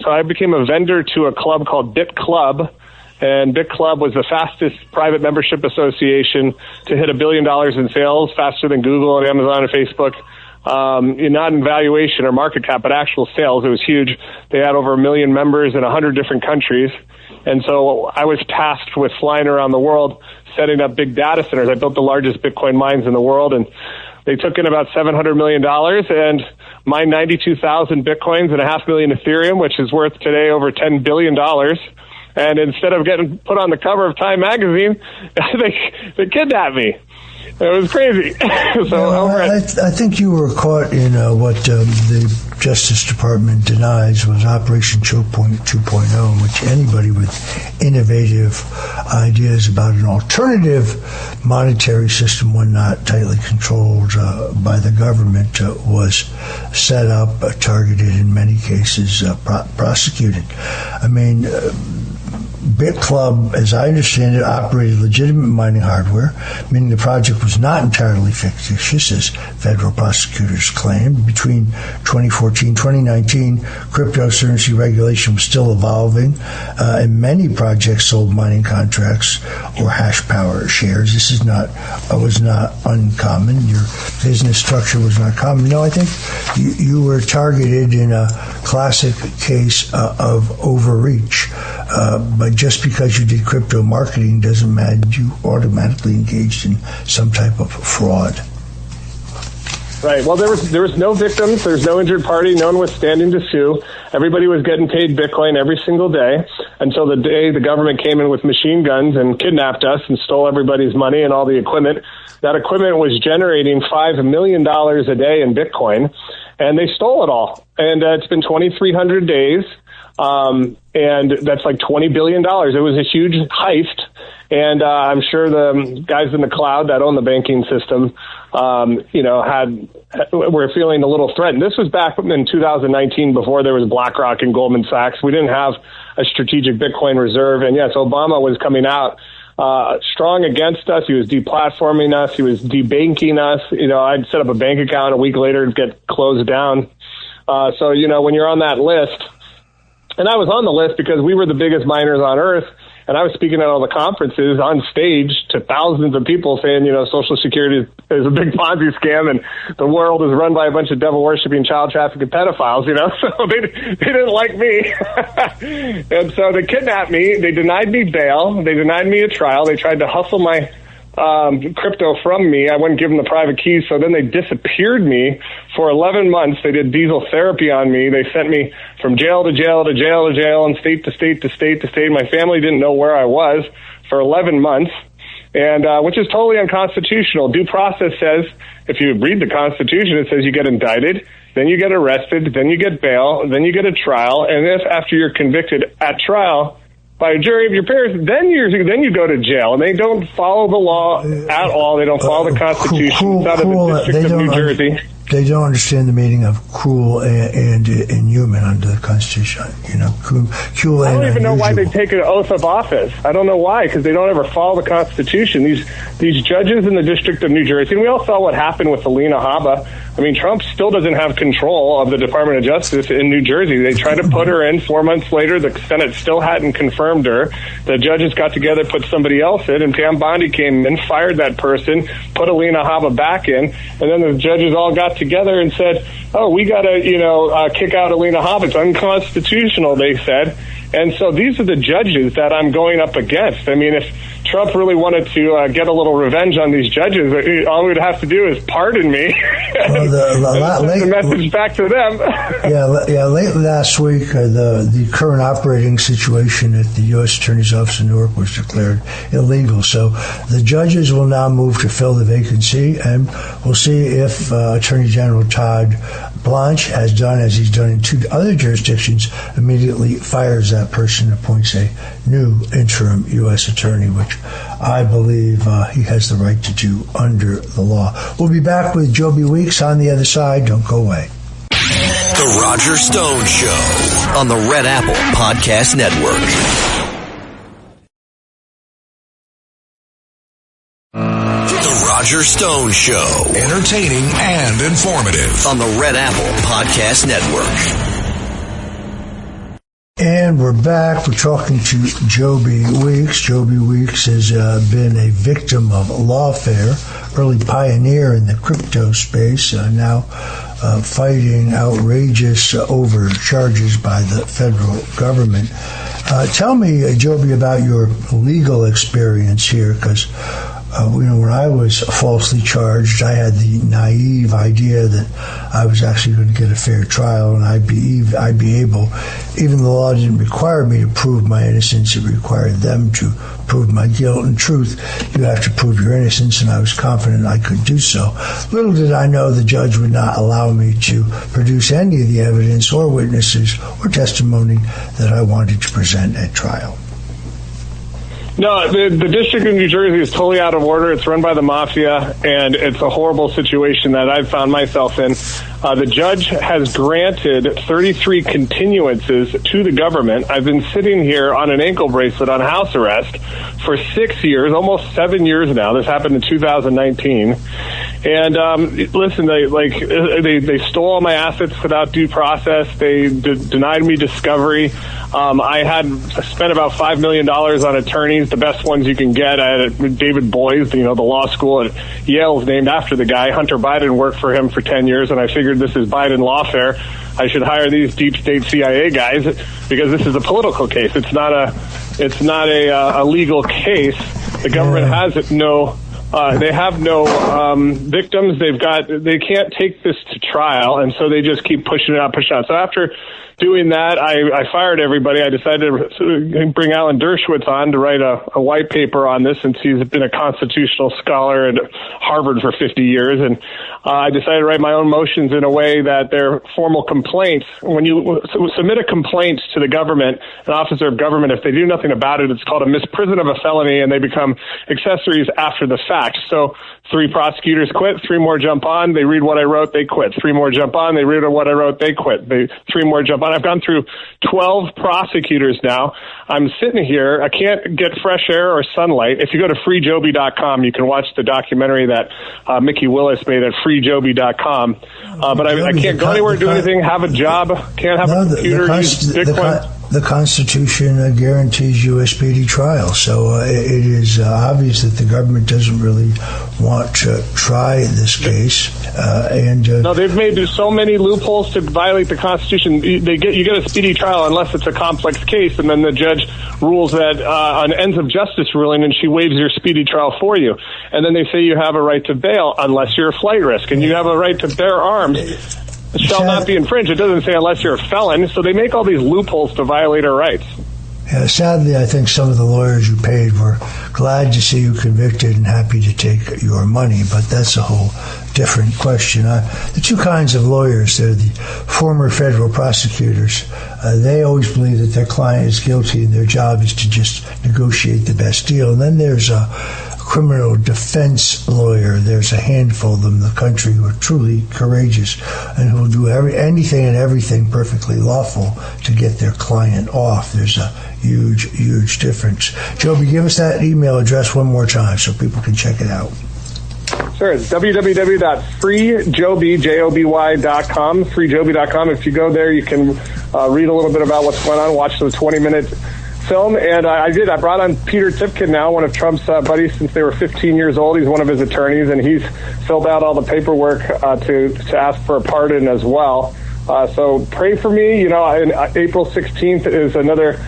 so I became a vendor to a club called Bit Club. And Bit Club was the fastest private membership association to hit $1 billion in sales, faster than Google and Amazon and Facebook. Not in valuation or market cap, but actual sales. It was huge. They had over 1 million members in 100 different countries. And so I was tasked with flying around the world, setting up big data centers. I built the largest Bitcoin mines in the world, and they took in about $700 million and mined 92,000 Bitcoins and 500,000 Ethereum, which is worth today over $10 billion. And instead of getting put on the cover of Time magazine, they kidnapped me. It was crazy. I think you were caught in what the Justice Department denies was Operation Choke Point 2.0, in which anybody with innovative ideas about an alternative monetary system, one not tightly controlled by the government, was set up, targeted, in many cases prosecuted. I mean, Bit Club, as I understand it, operated legitimate mining hardware, meaning the project was not entirely fictitious, as federal prosecutors claimed. Between 2014 and 2019, cryptocurrency regulation was still evolving, and many projects sold mining contracts or hash power shares. This was not uncommon. Your business structure was not common. No, I think you were targeted in a classic case of overreach. But just because you did crypto marketing doesn't mean you automatically engaged in some type of fraud. Right. Well, there was no victims. There's no injured party. No one was standing to sue. Everybody was getting paid Bitcoin every single day until the day the government came in with machine guns and kidnapped us and stole everybody's money and all the equipment. That equipment was generating $5 million a day in Bitcoin, and they stole it all. And it's been 2,300 days. And that's like $20 billion. It was a huge heist. And I'm sure the guys in the cloud that own the banking system, were feeling a little threatened. This was back in 2019 before there was BlackRock and Goldman Sachs. We didn't have a strategic Bitcoin reserve. And yes, Obama was coming out strong against us. He was deplatforming us. He was debanking us. I'd set up a bank account a week later to get closed down. So when you're on that list, and I was on the list because we were the biggest miners on earth, and I was speaking at all the conferences on stage to thousands of people saying, Social Security is a big Ponzi scam, and the world is run by a bunch of devil-worshipping, child trafficking pedophiles, so they didn't like me. And so they kidnapped me. They denied me bail. They denied me a trial. They tried to hustle my crypto from me. I wouldn't give them the private keys, so then they disappeared me for 11 months. They did diesel therapy on me. They sent me from jail to jail to jail to jail and state to state to state to state. My family didn't know where I was for 11 months, and which is totally unconstitutional. Due process says, if you read the Constitution, it says you get indicted, then you get arrested, then you get bail, then you get a trial, and if after you're convicted at trial by a jury of your peers, then you go to jail. And they don't follow the law at all. They don't follow the Constitution. It's out of the District of New Jersey. They don't understand the meaning of cruel and inhuman under the Constitution. Cruel. I don't even know why they take an oath of office. I don't know why, because they don't ever follow the Constitution. These judges in the District of New Jersey, and we all saw what happened with Alina Habba. I mean, Trump still doesn't have control of the Department of Justice in New Jersey. They tried to put her in 4 months later. The Senate still hadn't confirmed her. The judges got together, put somebody else in, and Pam Bondi came in, fired that person, put Alina Habba back in, and then the judges all got together and said, oh, we got to, kick out Alina Habba. It's unconstitutional, they said. And so these are the judges that I'm going up against. I mean, if Trump really wanted to get a little revenge on these judges, all he would have to do is pardon me. The message back to them. Late last week, the current operating situation at the U.S. Attorney's Office in Newark was declared illegal. So the judges will now move to fill the vacancy, and we'll see if Attorney General Todd Blanche has done, as he's done in 2 other jurisdictions, immediately fires that person, appoints a new interim U.S. attorney, which I believe he has the right to do under the law. We'll be back with Joby Weeks on the other side. Don't go away. The Roger Stone Show on the Red Apple Podcast Network. The Roger Stone Show, entertaining and informative on the Red Apple Podcast Network. And we're back. We're talking to Joby Weeks. Joby Weeks has been a victim of lawfare, early pioneer in the crypto space, now fighting outrageous overcharges by the federal government. Tell me, Joby, about your legal experience here, because when I was falsely charged, I had the naive idea that I was actually going to get a fair trial, and I'd be able, even the law didn't require me to prove my innocence, it required them to prove my guilt. In truth, you have to prove your innocence, and I was confident I could do so. Little did I know the judge would not allow me to produce any of the evidence or witnesses or testimony that I wanted to present at trial. No, the District of New Jersey is totally out of order. It's run by the mafia, and it's a horrible situation that I've found myself in. The judge has granted 33 continuances to the government. I've been sitting here on an ankle bracelet on house arrest for 6 years, almost 7 years now. This happened in 2019. And listen, they stole all my assets without due process. They denied me discovery. I had spent about $5 million on attorneys, the best ones you can get. I had David Boies, the law school at Yale is named after the guy. Hunter Biden worked for him for 10 years, and I figured this is Biden lawfare. I should hire these deep state CIA guys because this is a political case. It's not a legal case. The government has no. They have no victims. They can't take this to trial, and so they just keep pushing it out. So after doing that, I fired everybody. I decided to bring Alan Dershowitz on to write a white paper on this, since he's been a constitutional scholar at Harvard for 50 years. And I decided to write my own motions in a way that they're formal complaints. When you submit a complaint to the government, an officer of government, if they do nothing about it, it's called a misprision of a felony, and they become accessories after the fact. So 3 prosecutors quit, 3 more jump on, they read what I wrote, they quit. 3 more jump on, they read what I wrote, they quit. 3 more jump on. I've gone through 12 prosecutors now. I'm sitting here. I can't get fresh air or sunlight. If you go to freejoby.com, you can watch the documentary that Mickey Willis made at freejoby.com. But I can't go anywhere, do anything, have a job, can't have a computer, use Bitcoin. The Constitution guarantees you a speedy trial, so it is obvious that the government doesn't really want to try this case. No, they've made so many loopholes to violate the Constitution. You get a speedy trial unless it's a complex case, and then the judge rules that on ends of justice ruling, and she waives your speedy trial for you. And then they say you have a right to bail unless you're a flight risk, and you have a right to bear arms. It shall not be infringed. It doesn't say unless you're a felon. So they make all these loopholes to violate our rights. Sadly, I think some of the lawyers you paid were glad to see you convicted and happy to take your money, but that's a whole different question. The two kinds of lawyers, they're the former federal prosecutors. They always believe that their client is guilty and their job is to just negotiate the best deal. And then there's a criminal defense lawyer. There's a handful of them in the country who are truly courageous and who will do anything and everything perfectly lawful to get their client off. There's a huge difference. Joby, give us that email address one more time so people can check it out. Sure, it's www.freejoby.com, freejoby.com. If you go there, you can read a little bit about what's going on, watch the 20-minute film. And I brought on Peter Tipkin now, one of Trump's buddies since they were 15 years old. He's one of his attorneys, and he's filled out all the paperwork to ask for a pardon as well. So pray for me. April 16th is another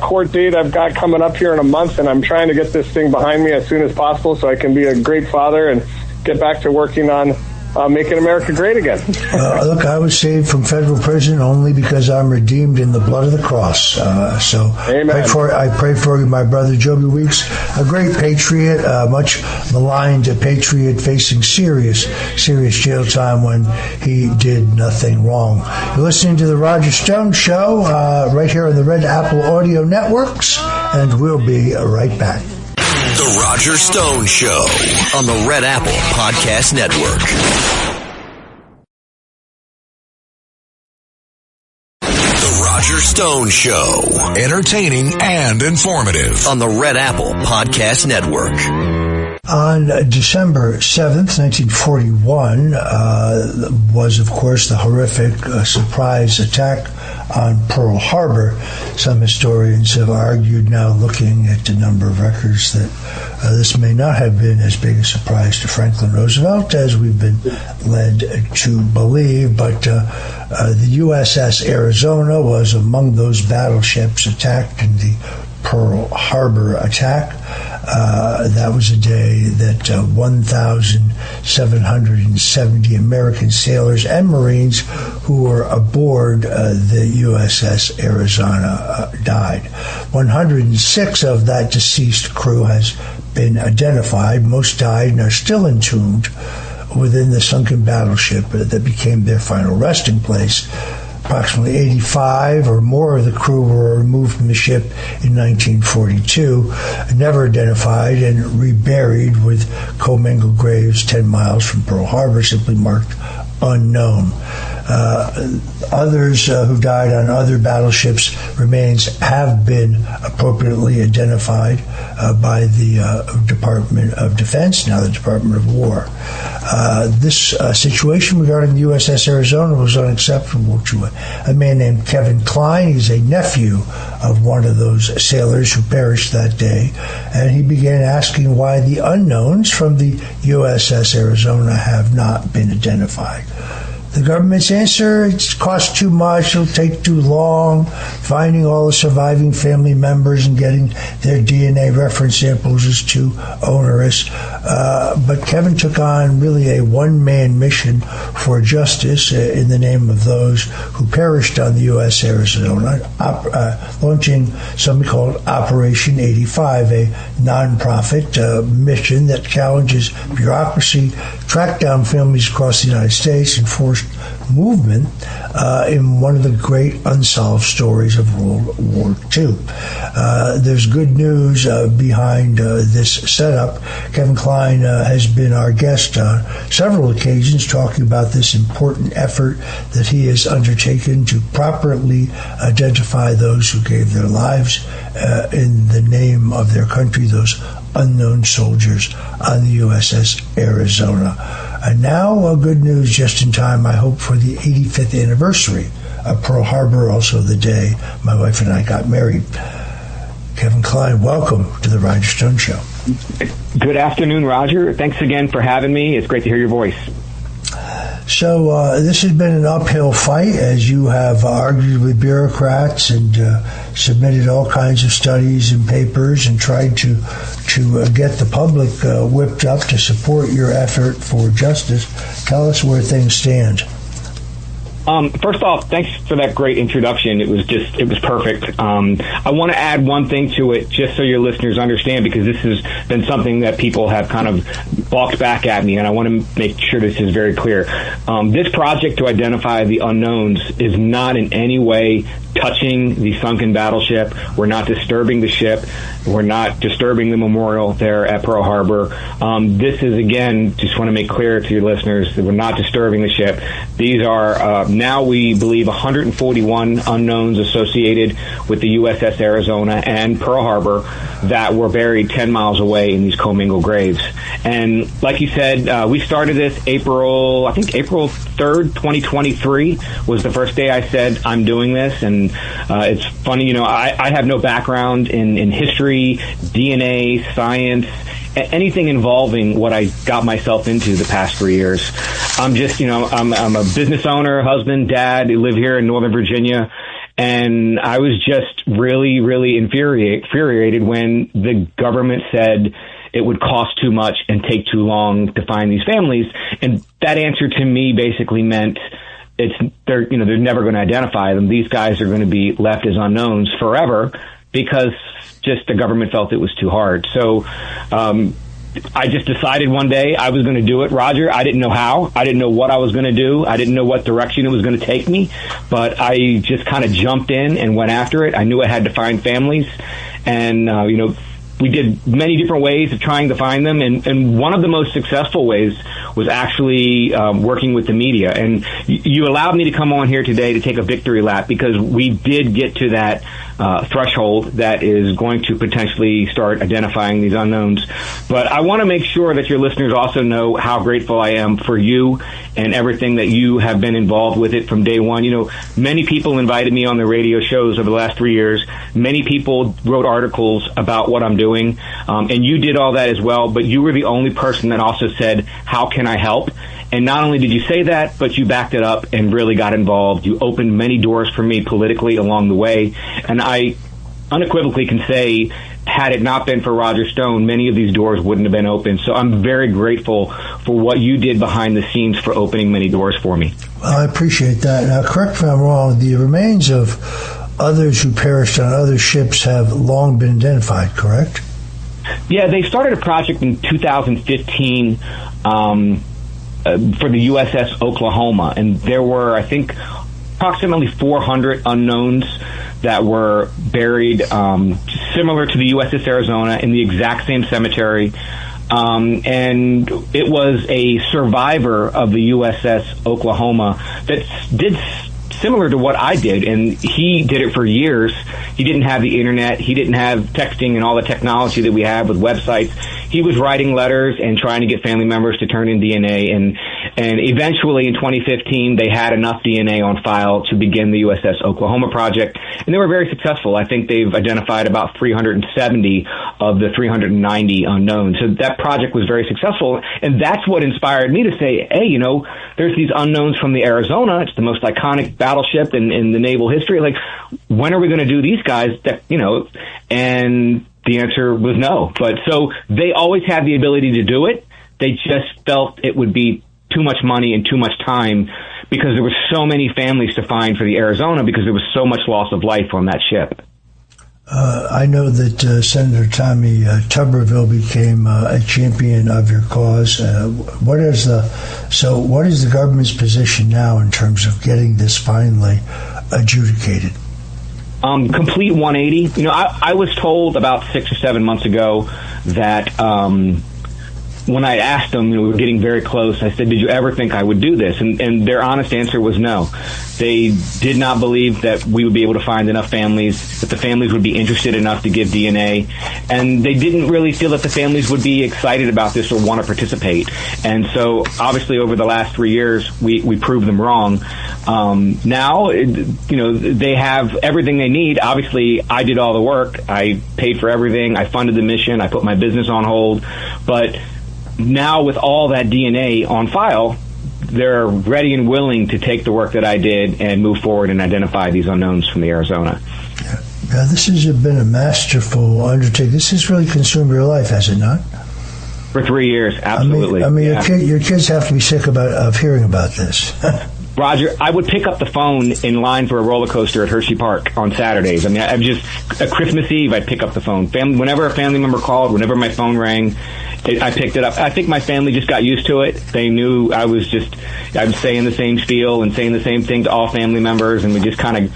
court date I've got coming up here in a month, and I'm trying to get this thing behind me as soon as possible so I can be a great father and get back to working on making America great again. Look, I was saved from federal prison only because I'm redeemed in the blood of the cross. So Amen. I pray for you, my brother Joby Weeks, a great patriot, much maligned patriot facing serious jail time when he did nothing wrong. You're listening to The Roger Stone Show right here on the Red Apple Audio Networks, and we'll be right back. The Roger Stone Show on the Red Apple Podcast Network. The Roger Stone Show, entertaining and informative on the Red Apple Podcast Network. On December 7th, 1941, was, of course, the horrific surprise attack on Pearl Harbor. Some historians have argued, now looking at the number of records, that this may not have been as big a surprise to Franklin Roosevelt as we've been led to believe, but the USS Arizona was among those battleships attacked in the Pearl Harbor attack. That was a day that 1,770 American sailors and Marines who were aboard the USS Arizona died. 106 of that deceased crew has been identified. Most died and are still entombed within the sunken battleship that became their final resting place. Approximately 85 or more of the crew were removed from the ship in 1942, never identified and reburied with commingled graves 10 miles from Pearl Harbor, simply marked unknown. Others who died on other battleships' remains have been appropriately identified by the Department of Defense, now the Department of War. This situation regarding the USS Arizona was unacceptable to a man named Kevin Kline. He's a nephew of one of those sailors who perished that day, and he began asking why the unknowns from the USS Arizona have not been identified. The government's answer: it costs too much, it'll take too long, finding all the surviving family members and getting their DNA reference samples is too onerous. But Kevin took on really a one-man mission for justice in the name of those who perished on the U.S. Arizona, launching something called Operation 85, a non-profit mission that challenges bureaucracy, tracked down families across the United States, and forced movement in one of the great unsolved stories of World War II. There's good news behind this setup. Kevin Kline has been our guest on several occasions talking about this important effort that he has undertaken to properly identify those who gave their lives in the name of their country, those unknown soldiers on the USS Arizona. And now, good news just in time, I hope, for the 85th anniversary of Pearl Harbor, also the day my wife and I got married. Kevin Kline, welcome to the Roger Stone Show. Good afternoon, Roger. Thanks again for having me. It's great to hear your voice. So this has been an uphill fight, as you have argued with bureaucrats and submitted all kinds of studies and papers and tried to get the public whipped up to support your effort for justice. Tell us where things stand. First off, thanks for that great introduction. It was perfect. I want to add one thing to it, just so your listeners understand, because this has been something that people have kind of balked back at me, and I want to make sure this is very clear. This project to identify the unknowns is not in any way touching the sunken battleship. We're not disturbing the ship. We're not disturbing the memorial there at Pearl Harbor. This is, again, just want to make clear to your listeners that we're not disturbing the ship. These are now, we believe, 141 unknowns associated with the USS Arizona and Pearl Harbor that were buried 10 miles away in these commingled graves. And like you said, we started this April 3rd, 2023 was the first day I said I'm doing this. And it's funny, I have no background in history, DNA, science, anything involving what I got myself into the past 3 years. I'm just, I'm a business owner, husband, dad. I live here in Northern Virginia. And I was just really, really infuriated when the government said it would cost too much and take too long to find these families. And that answer to me basically meant they're never going to identify them. These guys are going to be left as unknowns forever because just the government felt it was too hard. So I just decided one day I was going to do it, Roger. I didn't know how. I didn't know what I was going to do. I didn't know what direction it was going to take me. But I just kind of jumped in and went after it. I knew I had to find families. And, we did many different ways of trying to find them, and one of the most successful ways was actually working with the media. And you allowed me to come on here today to take a victory lap because we did get to that threshold that is going to potentially start identifying these unknowns. But I want to make sure that your listeners also know how grateful I am for you and everything that you have been involved with it from day one. Many people invited me on the radio shows over the last 3 years. Many people wrote articles about what I'm doing. And you did all that as well, but you were the only person that also said, how can I help? And not only did you say that, but you backed it up and really got involved. You opened many doors for me politically along the way. And I unequivocally can say, had it not been for Roger Stone, many of these doors wouldn't have been open. So I'm very grateful for what you did behind the scenes for opening many doors for me. Well, I appreciate that. Now, correct me if I'm wrong, the remains of others who perished on other ships have long been identified, correct? Yeah, they started a project in 2015 for the USS Oklahoma, and there were, I think, approximately 400 unknowns that were buried similar to the USS Arizona in the exact same cemetery. And it was a survivor of the USS Oklahoma that did similar to what I did, and he did it for years. He didn't have the internet. He didn't have texting and all the technology that we have with websites. He was writing letters and trying to get family members to turn in DNA, and eventually in 2015 they had enough DNA on file to begin the USS Oklahoma project, and they were very successful. I think they've identified about 370 of the 390 unknowns. So that project was very successful, and that's what inspired me to say, hey, there's these unknowns from the Arizona. It's the most iconic battleship in the naval history. Like, when are we going to do these guys? And the answer was no. But so they always had the ability to do it. They just felt it would be too much money and too much time because there were so many families to find for the Arizona because there was so much loss of life on that ship. I know that Senator Tommy Tuberville became a champion of your cause. What is the government's position now in terms of getting this finally adjudicated? Complete 180. I was told about 6 or 7 months ago that when I asked them, we were getting very close, I said, did you ever think I would do this? And their honest answer was no. They did not believe that we would be able to find enough families, that the families would be interested enough to give DNA, and they didn't really feel that the families would be excited about this or want to participate. And so, obviously, over the last 3 years, we proved them wrong. Now, they have everything they need. Obviously, I did all the work. I paid for everything. I funded the mission. I put my business on hold. But now, with all that DNA on file, they're ready and willing to take the work that I did and move forward and identify these unknowns from the Arizona. Yeah, this has been a masterful undertaking. This has really consumed your life, has it not? For 3 years, absolutely. I mean, yeah. Your kids have to be sick of hearing about this. Roger, I would pick up the phone in line for a roller coaster at Hershey Park on Saturdays. I mean, I'm just, at Christmas Eve, I'd pick up the phone. Whenever a family member called, whenever my phone rang, I picked it up. I think my family just got used to it. They knew I was saying the same spiel and saying the same thing to all family members, and we just kind of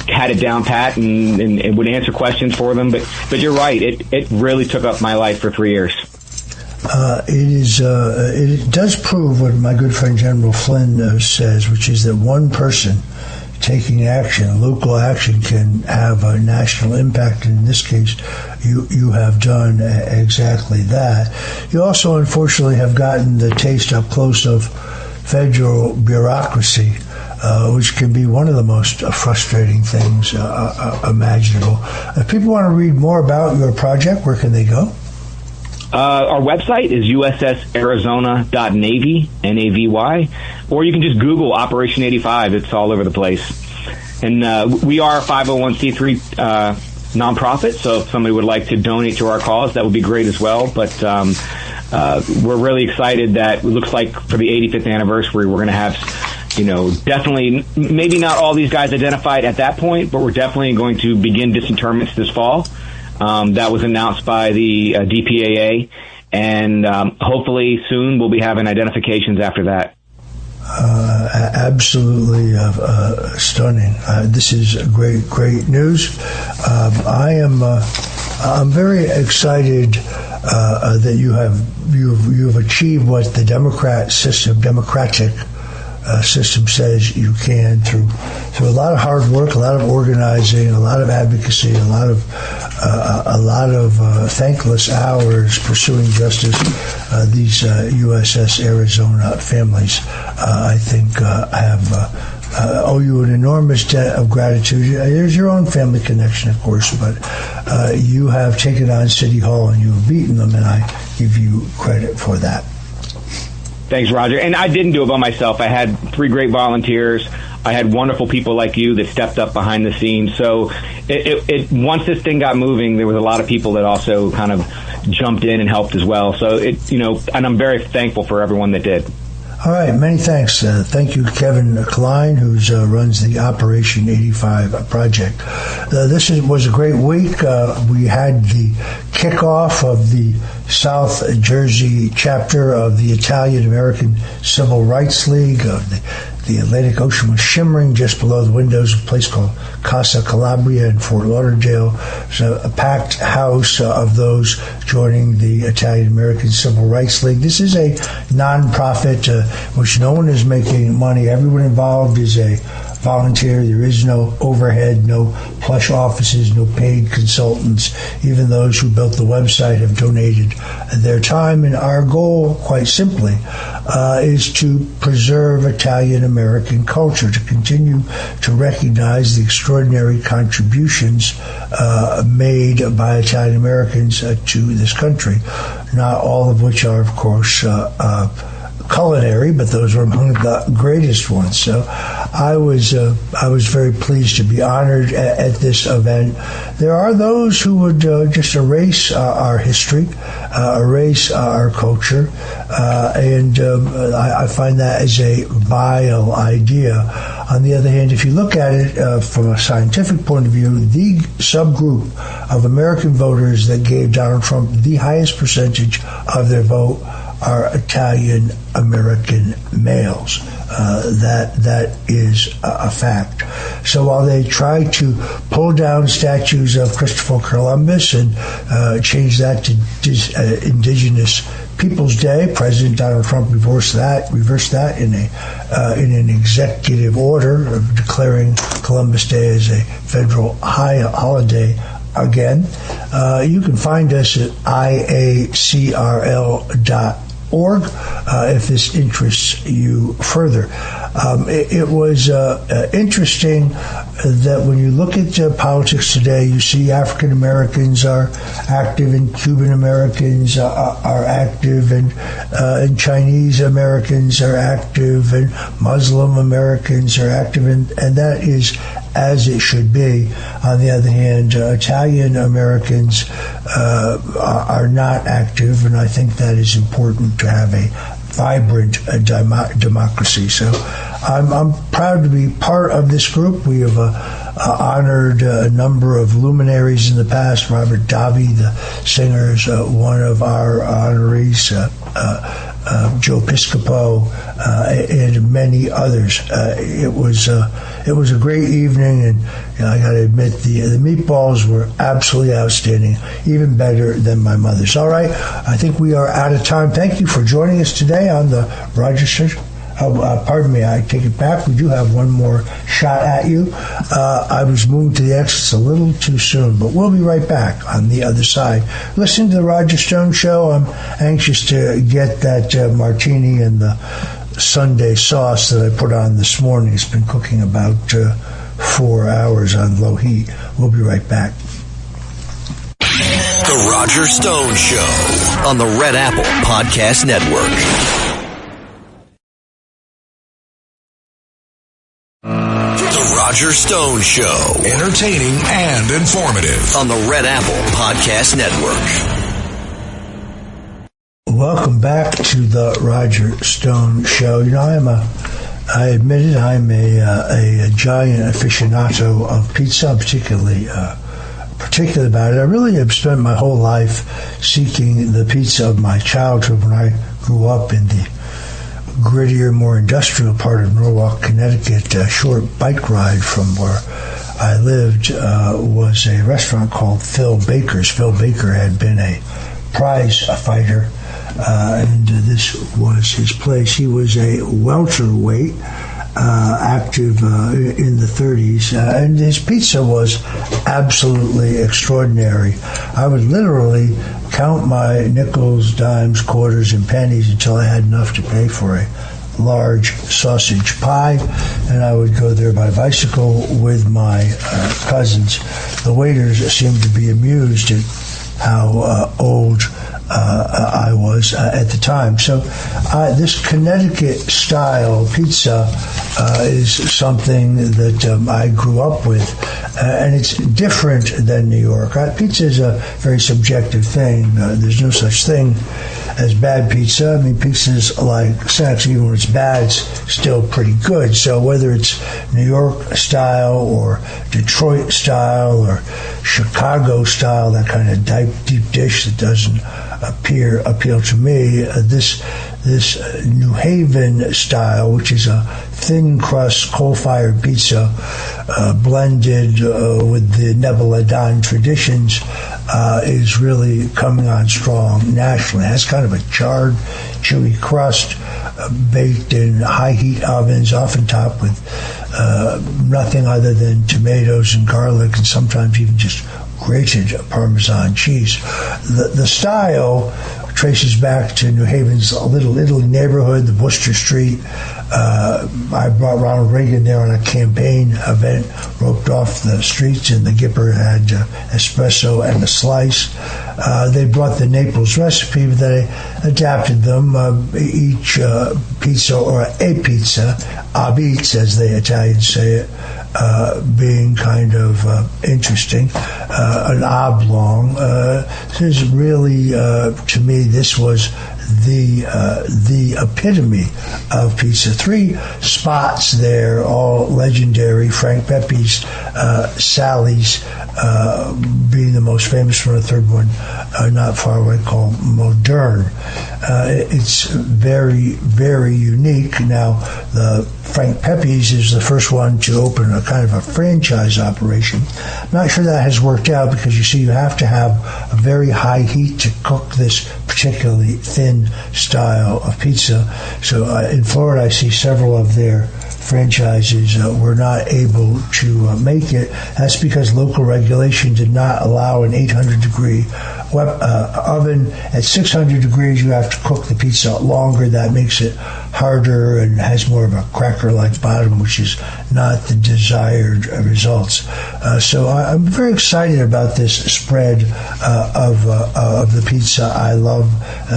had it down pat and would answer questions for them. But you're right. It really took up my life for 3 years. It does prove what my good friend General Flynn says, which is that one person taking action, local action, can have a national impact. And in this case, you have done exactly that. You also, unfortunately, have gotten the taste up close of federal bureaucracy, which can be one of the most frustrating things imaginable. If people want to read more about your project, where can they go? Our website is ussarizona.navy, Navy, or you can just Google Operation 85. It's all over the place. And we are a 501c3 nonprofit, so if somebody would like to donate to our cause, that would be great as well. But we're really excited that it looks like for the 85th anniversary, we're going to have, definitely, maybe not all these guys identified at that point, but we're definitely going to begin disinterments this fall. That was announced by the DPAA, and hopefully soon we'll be having identifications after that. Absolutely stunning. This is great news. I'm very excited that you've achieved what the democratic system says you can through a lot of hard work, a lot of organizing, a lot of advocacy, a lot of thankless hours pursuing justice. These USS Arizona families, I think, owe you an enormous debt of gratitude. There's your own family connection, of course, but you have taken on City Hall and you have beaten them, and I give you credit for that. Thanks, Roger. And I didn't do it by myself. I had 3 great volunteers. I had wonderful people like you that stepped up behind the scenes. So once this thing got moving, there was a lot of people that also kind of jumped in and helped as well. So and I'm very thankful for everyone that did. All right, many thanks. Thank you, Kevin Klein, who runs the Operation 85 project. This was a great week. We had the kickoff of the South Jersey chapter of the Italian American Civil Rights League. The Atlantic Ocean was shimmering just below the windows of a place called Casa Calabria in Fort Lauderdale. It was a packed house of those joining the Italian American Civil Rights League. This is a nonprofit which no one is making money. Everyone involved is a volunteer. There is no overhead, no plush offices, no paid consultants. Even those who built the website have donated their time. And our goal, quite simply, is to preserve Italian American culture, to continue to recognize the extraordinary contributions made by Italian Americans to this country, not all of which are, of course, culinary, but those were among the greatest ones. So I was very pleased to be honored at this event. There are those who would just erase our history, erase our culture, and I find that as a vile idea. On the other hand, if you look at it from a scientific point of view, the subgroup of American voters that gave Donald Trump the highest percentage of their vote are Italian American males. That is a fact. So while they try to pull down statues of Christopher Columbus and change that to Indigenous Peoples Day, President Donald Trump reversed that in an executive order of declaring Columbus Day as a federal holiday. Again, you can find us at iacrl.org if this interests you further. It was interesting that when you look at politics today, you see African Americans are active and Cuban Americans are active and Chinese Americans are active and Muslim Americans are active, and that is as it should be. On the other hand, Italian Americans are not active, and I think that is important to have a vibrant democracy. So I'm proud to be part of this group. We have honored a number of luminaries in the past. Robert Davi, the singer, is one of our honorees. Joe Piscopo, and many others. It was a great evening, and I got to admit the meatballs were absolutely outstanding, even better than my mother's. All right, I think we are out of time. Thank you for joining us today on the Roger Stone. Pardon me, I take it back. We do have one more shot at you. I was moving to the exits a little too soon, but we'll be right back on the other side. Listen to the Roger Stone Show. I'm anxious to get that martini and the Sunday sauce that I put on this morning. It's been cooking about 4 hours on low heat. We'll be right back. The Roger Stone Show on the Red Apple Podcast Network. The Roger Stone Show. Entertaining and informative on the Red Apple Podcast Network. Welcome back to the Roger Stone Show. You know, I admit it, I'm a giant aficionado of pizza. I'm particularly about it. I really have spent my whole life seeking the pizza of my childhood. When I grew up in the grittier, more industrial part of Norwalk, Connecticut, a short bike ride from where I lived was a restaurant called Phil Baker's. Phil Baker had been a prize fighter, and this was his place. He was a welterweight, active in the 30s, and his pizza was absolutely extraordinary. I would literally count my nickels, dimes, quarters, and pennies until I had enough to pay for a large sausage pie, and I would go there by bicycle with my cousins. The waiters seemed to be amused at how old I was at the time. So this Connecticut-style pizza is something that I grew up with, and it's different than New York. Pizza is a very subjective thing. There's no such thing as bad pizza. I mean, pizza is like sex. Even when it's bad, it's still pretty good. So whether it's New York style or Detroit style or Chicago style, that kind of deep dish that doesn't appeal to me, this New Haven style, which is a thin crust coal-fired pizza blended with the Neapolitan traditions, is really coming on strong nationally. It has kind of a charred, chewy crust, baked in high heat ovens, often topped with nothing other than tomatoes and garlic, and sometimes even just grated Parmesan cheese. The style traces back to New Haven's Little Italy neighborhood, the Worcester Street. I brought Ronald Reagan there on a campaign event, roped off the streets, and the Gipper had espresso and a slice. They brought the Naples recipe, but they adapted them. Each pizza, or a pizza, abits as the Italians say it, being kind of interesting, an oblong. This is really, to me, this was the epitome of pizza. 3 spots there, all legendary. Frank Pepe's, Sally's being the most famous one. A third one not far away called Modern. It's very, very unique. Now, the Frank Pepe's is the first one to open a kind of a franchise operation. I'm not sure that has worked out because, you see, you have to have a very high heat to cook this particularly thin style of pizza. So in Florida, I see several of their franchises were not able to make it. That's because local regulation did not allow an 800-degree oven. At 600 degrees, you have to cook the pizza longer. That makes it harder and has more of a cracker-like bottom, which is not the desired results. So I'm very excited about this spread of the pizza. I love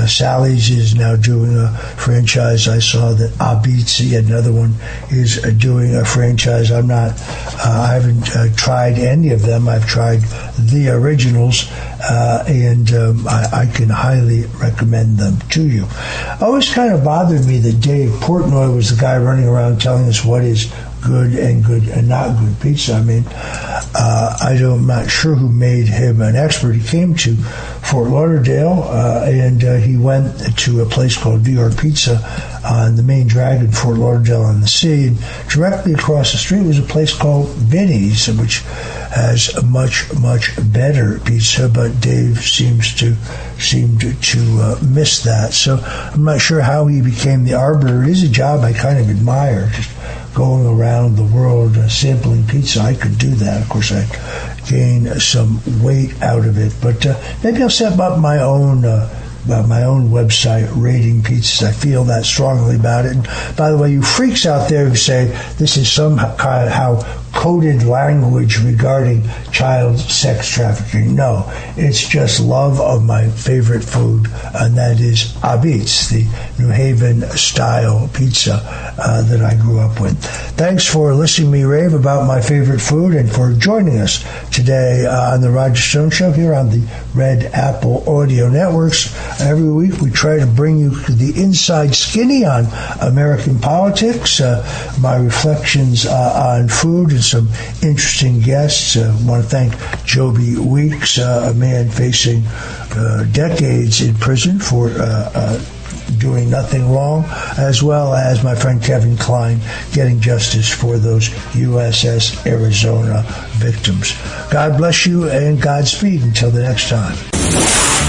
Sally's is now doing a franchise. I saw that Abit's, yet another one, is doing a franchise. I haven't tried any of them. I've tried the originals, and I can highly recommend them to you. Always kind of bothered me that Dave Portnoy was the guy running around telling us what is good and not good pizza. I mean, I'm not sure who made him an expert. He came to Fort Lauderdale, and he went to a place called New York Pizza on the main drag in Fort Lauderdale on the sea. And directly across the street was a place called Vinny's, which has a much better pizza, but Dave seemed to miss that. So I'm not sure how he became the arbiter. It is a job I kind of admire, just going around the world sampling pizza. I could do that. Of course, I'd gain some weight out of it, but maybe I'll set up my own website rating pizzas. I feel that strongly about it. And by the way, you freaks out there who say this is somehow coded language regarding child sex trafficking. No, it's just love of my favorite food, and that is Abitz, the New Haven style pizza that I grew up with. Thanks for listening to me rave about my favorite food and for joining us today on the Roger Stone Show here on the Red Apple Audio Networks. Every week we try to bring you the inside skinny on American politics, my reflections on food, and some interesting guests. I want to thank Joby Weeks, a man facing decades in prison for doing nothing wrong, as well as my friend Kevin Klein getting justice for those USS Arizona victims. God bless you and Godspeed until the next time.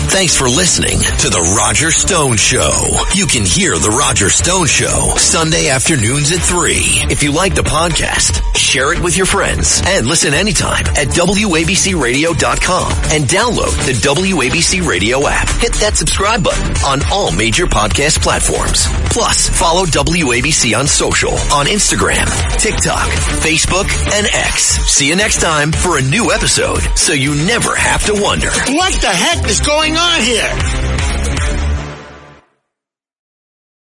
Thanks for listening to The Roger Stone Show. You can hear The Roger Stone Show Sunday afternoons at 3. If you like the podcast, share it with your friends and listen anytime at WABCRadio.com and download the WABC Radio app. Hit that subscribe button on all major podcast platforms. Plus, follow WABC on social on Instagram, TikTok, Facebook, and X. See you next time for a new episode so you never have to wonder. What the heck is going on here?